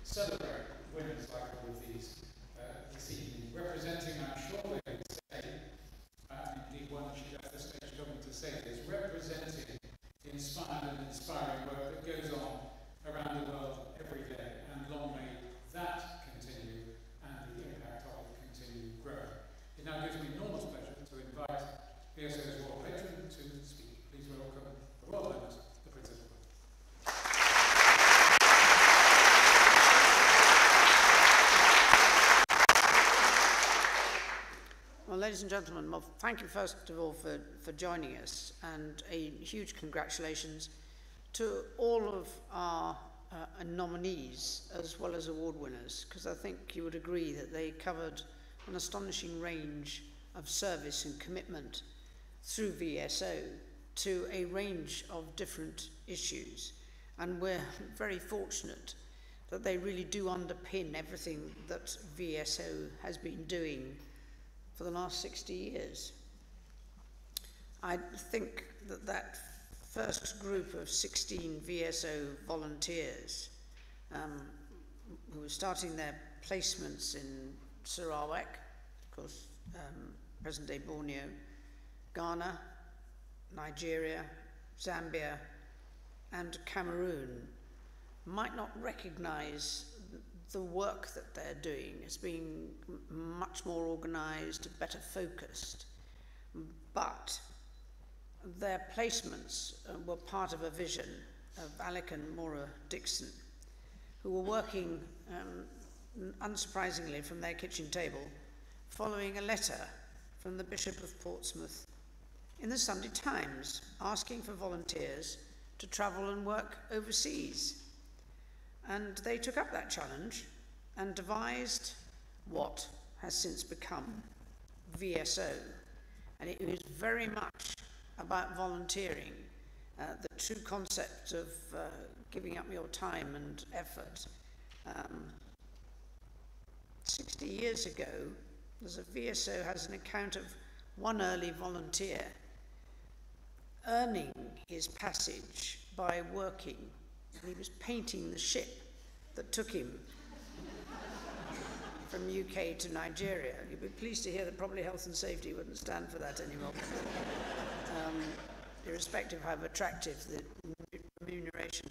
celebrate winners like all of these this evening, representing, I'm sure they would say, indeed one should have the stage coming to say this, representing the inspired and inspiring work that goes on around the world every day, and long may that continue and the impact of it continue growing. It now gives me enormous pleasure to invite VSO's Royal Patron to speak. Please welcome the Royal Highness, the Princess of Wales. Well, ladies and gentlemen, well, thank you first of all for joining us, and a huge congratulations to all of our nominees as well as award winners, because I think you would agree that they covered an astonishing range of service and commitment through VSO to a range of different issues. And we're very fortunate that they really do underpin everything that VSO has been doing for the last 60 years. I think that that first group of 16 VSO volunteers who were starting their placements in Sarawak, of course, present-day Borneo, Ghana, Nigeria, Zambia, and Cameroon, might not recognize the work that they're doing as being much more organized, better focused, but their placements were part of a vision of Alec and Maura Dixon, who were working, unsurprisingly, from their kitchen table, following a letter from the Bishop of Portsmouth in the Sunday Times, asking for volunteers to travel and work overseas. And they took up that challenge and devised what has since become VSO. And it was very much about volunteering, the true concept of giving up your time and effort. 60 years ago, there's a VSO has an account of one early volunteer earning his passage by working. He was painting the ship that took him from UK to Nigeria. You'd be pleased to hear that probably health and safety wouldn't stand for that anymore. Irrespective of how attractive the remuneration.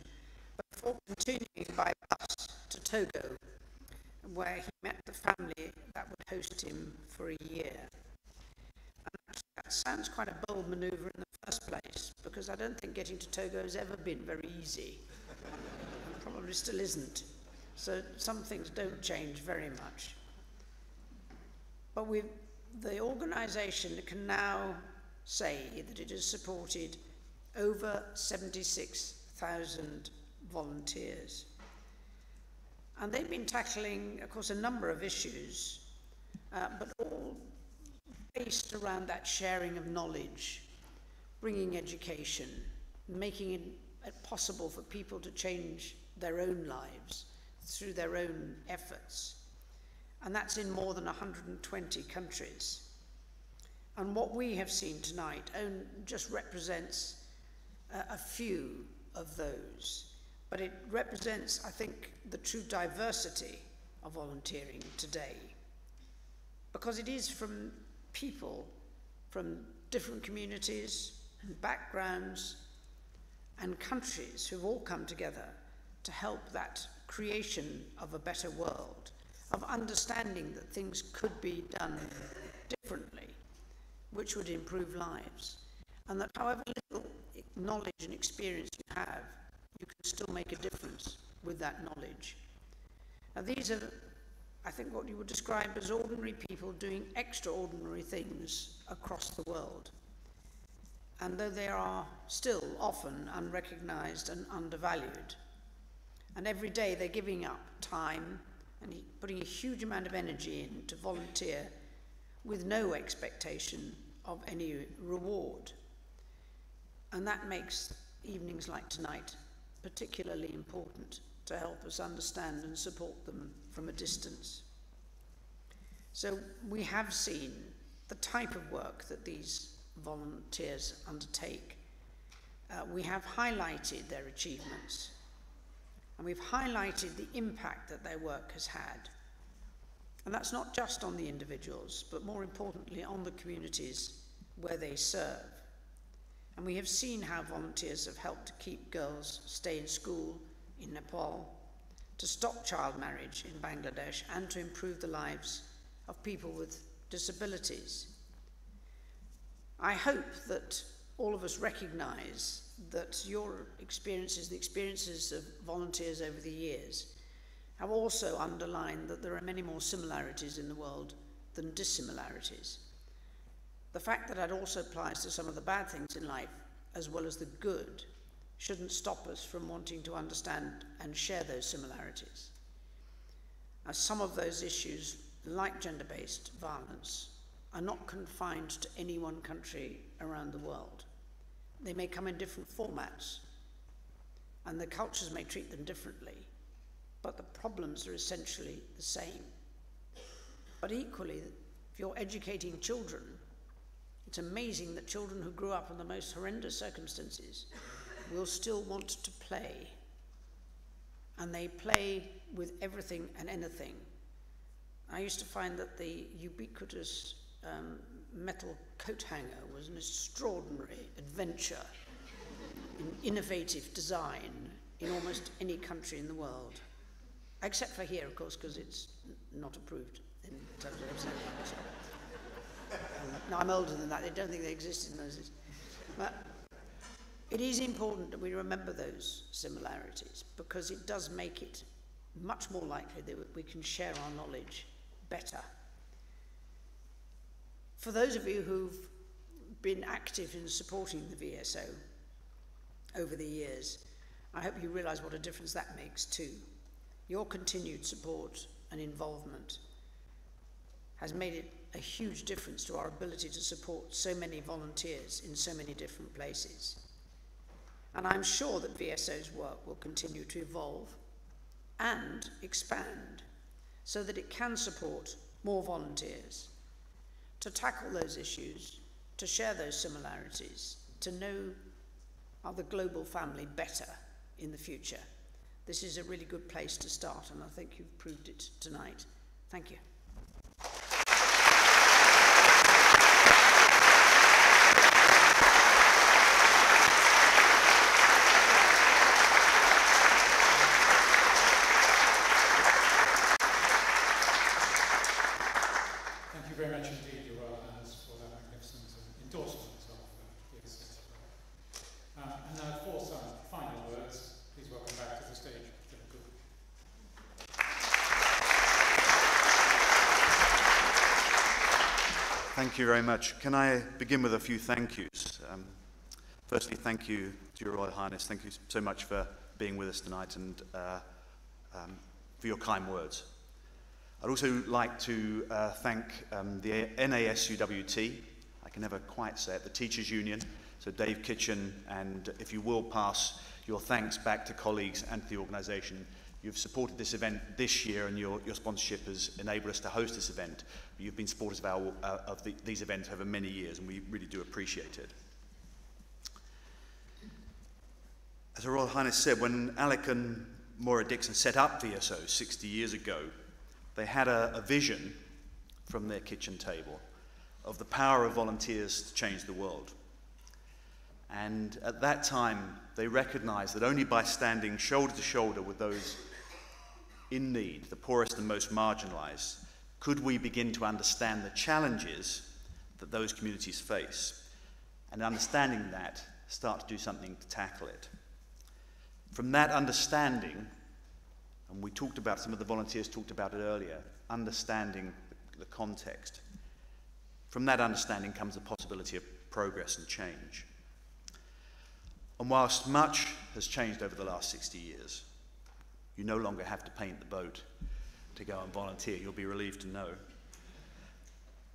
But before continuing by bus to Togo, where he met the family that would host him for a year. And actually, that sounds quite a bold manoeuvre in the first place, because I don't think getting to Togo has ever been very easy, and probably still isn't. So some things don't change very much. But the organisation can now say that it has supported over 76,000 volunteers. And they've been tackling, of course, a number of issues, but all based around that sharing of knowledge, bringing education, making it possible for people to change their own lives through their own efforts. And that's in more than 120 countries. And what we have seen tonight just represents a few of those. But it represents, I think, the true diversity of volunteering today. Because it is from people from different communities and backgrounds and countries who've all come together to help that creation of a better world, of understanding that things could be done differently, which would improve lives, and that however little knowledge and experience you have, you can still make a difference with that knowledge. Now these are, I think, what you would describe as ordinary people doing extraordinary things across the world. And though they are still often unrecognized and undervalued, And every day they're giving up time and putting a huge amount of energy in to volunteer with no expectation of any reward. And that makes evenings like tonight particularly important to help us understand and support them from a distance. So we have seen the type of work that these volunteers undertake. We have highlighted their achievements, and we've highlighted the impact that their work has had. And that's not just on the individuals, but more importantly on the communities where they serve. And we have seen how volunteers have helped to keep girls stay in school in Nepal, to stop child marriage in Bangladesh, and to improve the lives of people with disabilities. I hope that all of us recognize that your experiences, the experiences of volunteers over the years, have also underlined that there are many more similarities in the world than dissimilarities. The fact that that also applies to some of the bad things in life as well as the good shouldn't stop us from wanting to understand and share those similarities. As some of those issues, like gender-based violence, are not confined to any one country around the world. They may come in different formats, and the cultures may treat them differently, but the problems are essentially the same. But equally, if you're educating children, it's amazing that children who grew up in the most horrendous circumstances will still want to play. And they play with everything and anything. I used to find that the ubiquitous metal coat hanger was an extraordinary adventure in innovative design in almost any country in the world. Except for here, of course, because it's not approved in terms of no, I'm older than that. I don't think they existed in those days. But it is important that we remember those similarities, because it does make it much more likely that we can share our knowledge better. For those of you who've been active in supporting the VSO over the years, I hope you realise what a difference that makes too. Your continued support and involvement has made it a huge difference to our ability to support so many volunteers in so many different places. And I'm sure that VSO's work will continue to evolve and expand so that it can support more volunteers, to tackle those issues, to share those similarities, to know the global family better in the future. This is a really good place to start, and I think you've proved it tonight. Thank you. Thank you very much indeed, Your Royal Highness, for that magnificent endorsement of VSO. And now for some final words, please welcome back to the stage. Thank you very much. Can I begin with a few thank yous? Firstly, thank you to Your Royal Highness. Thank you so much for being with us tonight and for your kind words. I'd also like to thank the NASUWT, I can never quite say it, the Teachers Union, so Dave Kitchen, and if you will pass your thanks back to colleagues and to the organisation. You've supported this event this year, and your sponsorship has enabled us to host this event. You've been supporters of these events over many years, and we really do appreciate it. As Her Royal Highness said, when Alec and Maura Dixon set up VSO 60 years ago, they had a vision from their kitchen table of the power of volunteers to change the world. And at that time, they recognized that only by standing shoulder to shoulder with those in need, the poorest and most marginalized, could we begin to understand the challenges that those communities face. And understanding that, start to do something to tackle it. From that understanding, and we talked about, some of the volunteers talked about it earlier, understanding the context. From that understanding comes the possibility of progress and change. And whilst much has changed over the last 60 years, You no longer have to paint the boat to go and volunteer. You'll be relieved to know.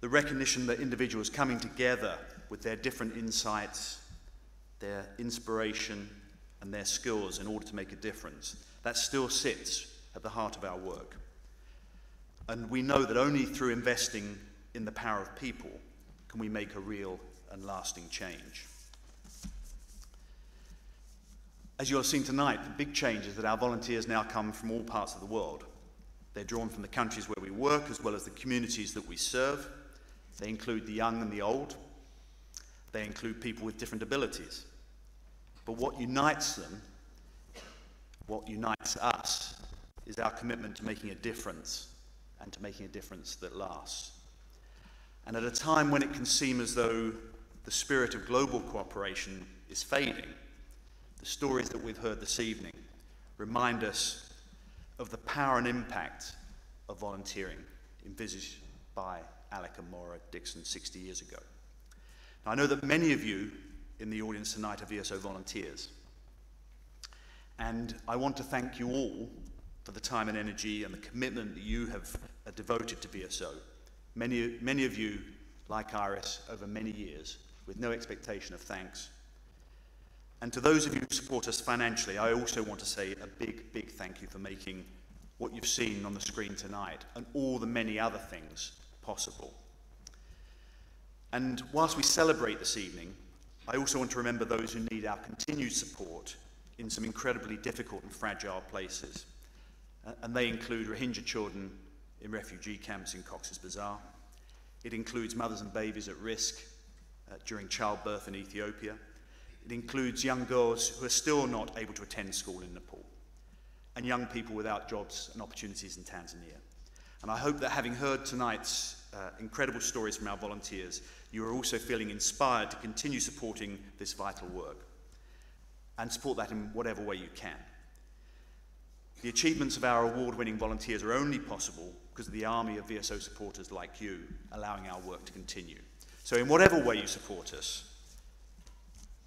The recognition that individuals coming together with their different insights, their inspiration, and their skills in order to make a difference, that still sits at the heart of our work. And we know that only through investing in the power of people can we make a real and lasting change. As you'll have seen tonight, the big change is that our volunteers now come from all parts of the world. They're drawn from the countries where we work as well as the communities that we serve. They include the young and the old. They include people with different abilities. But what unites them, what unites us, is our commitment to making a difference, and to making a difference that lasts. And at a time when it can seem as though the spirit of global cooperation is fading, the stories that we've heard this evening remind us of the power and impact of volunteering envisaged by Alec and Maura Dixon 60 years ago. Now, I know that many of you in the audience tonight are VSO volunteers, and I want to thank you all for the time and energy and the commitment that you have devoted to VSO. Many of you, like Iris, over many years, with no expectation of thanks. And to those of you who support us financially, I also want to say a big, big thank you for making what you've seen on the screen tonight and all the many other things possible. And whilst we celebrate this evening, I also want to remember those who need our continued support in some incredibly difficult and fragile places. And they include Rohingya children in refugee camps in Cox's Bazar. It includes mothers and babies at risk during childbirth in Ethiopia. It includes young girls who are still not able to attend school in Nepal, and young people without jobs and opportunities in Tanzania. And I hope that having heard tonight's incredible stories from our volunteers, you are also feeling inspired to continue supporting this vital work, and support that in whatever way you can. The achievements of our award-winning volunteers are only possible because of the army of VSO supporters like you allowing our work to continue. So in whatever way you support us,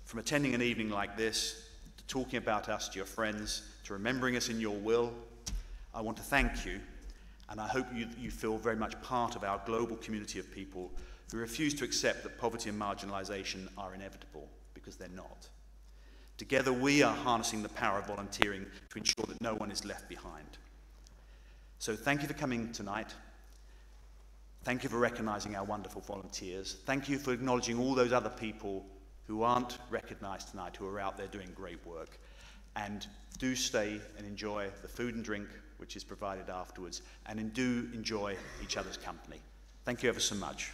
from attending an evening like this, to talking about us to your friends, to remembering us in your will, I want to thank you, and I hope you feel very much part of our global community of people who refuse to accept that poverty and marginalisation are inevitable, because they're not. Together we are harnessing the power of volunteering to ensure that no one is left behind. So thank you for coming tonight. Thank you for recognising our wonderful volunteers. Thank you for acknowledging all those other people who aren't recognised tonight, who are out there doing great work. And do stay and enjoy the food and drink which is provided afterwards, and do enjoy each other's company. Thank you ever so much.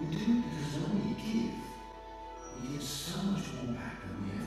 We do it because when we give so much more back than we ever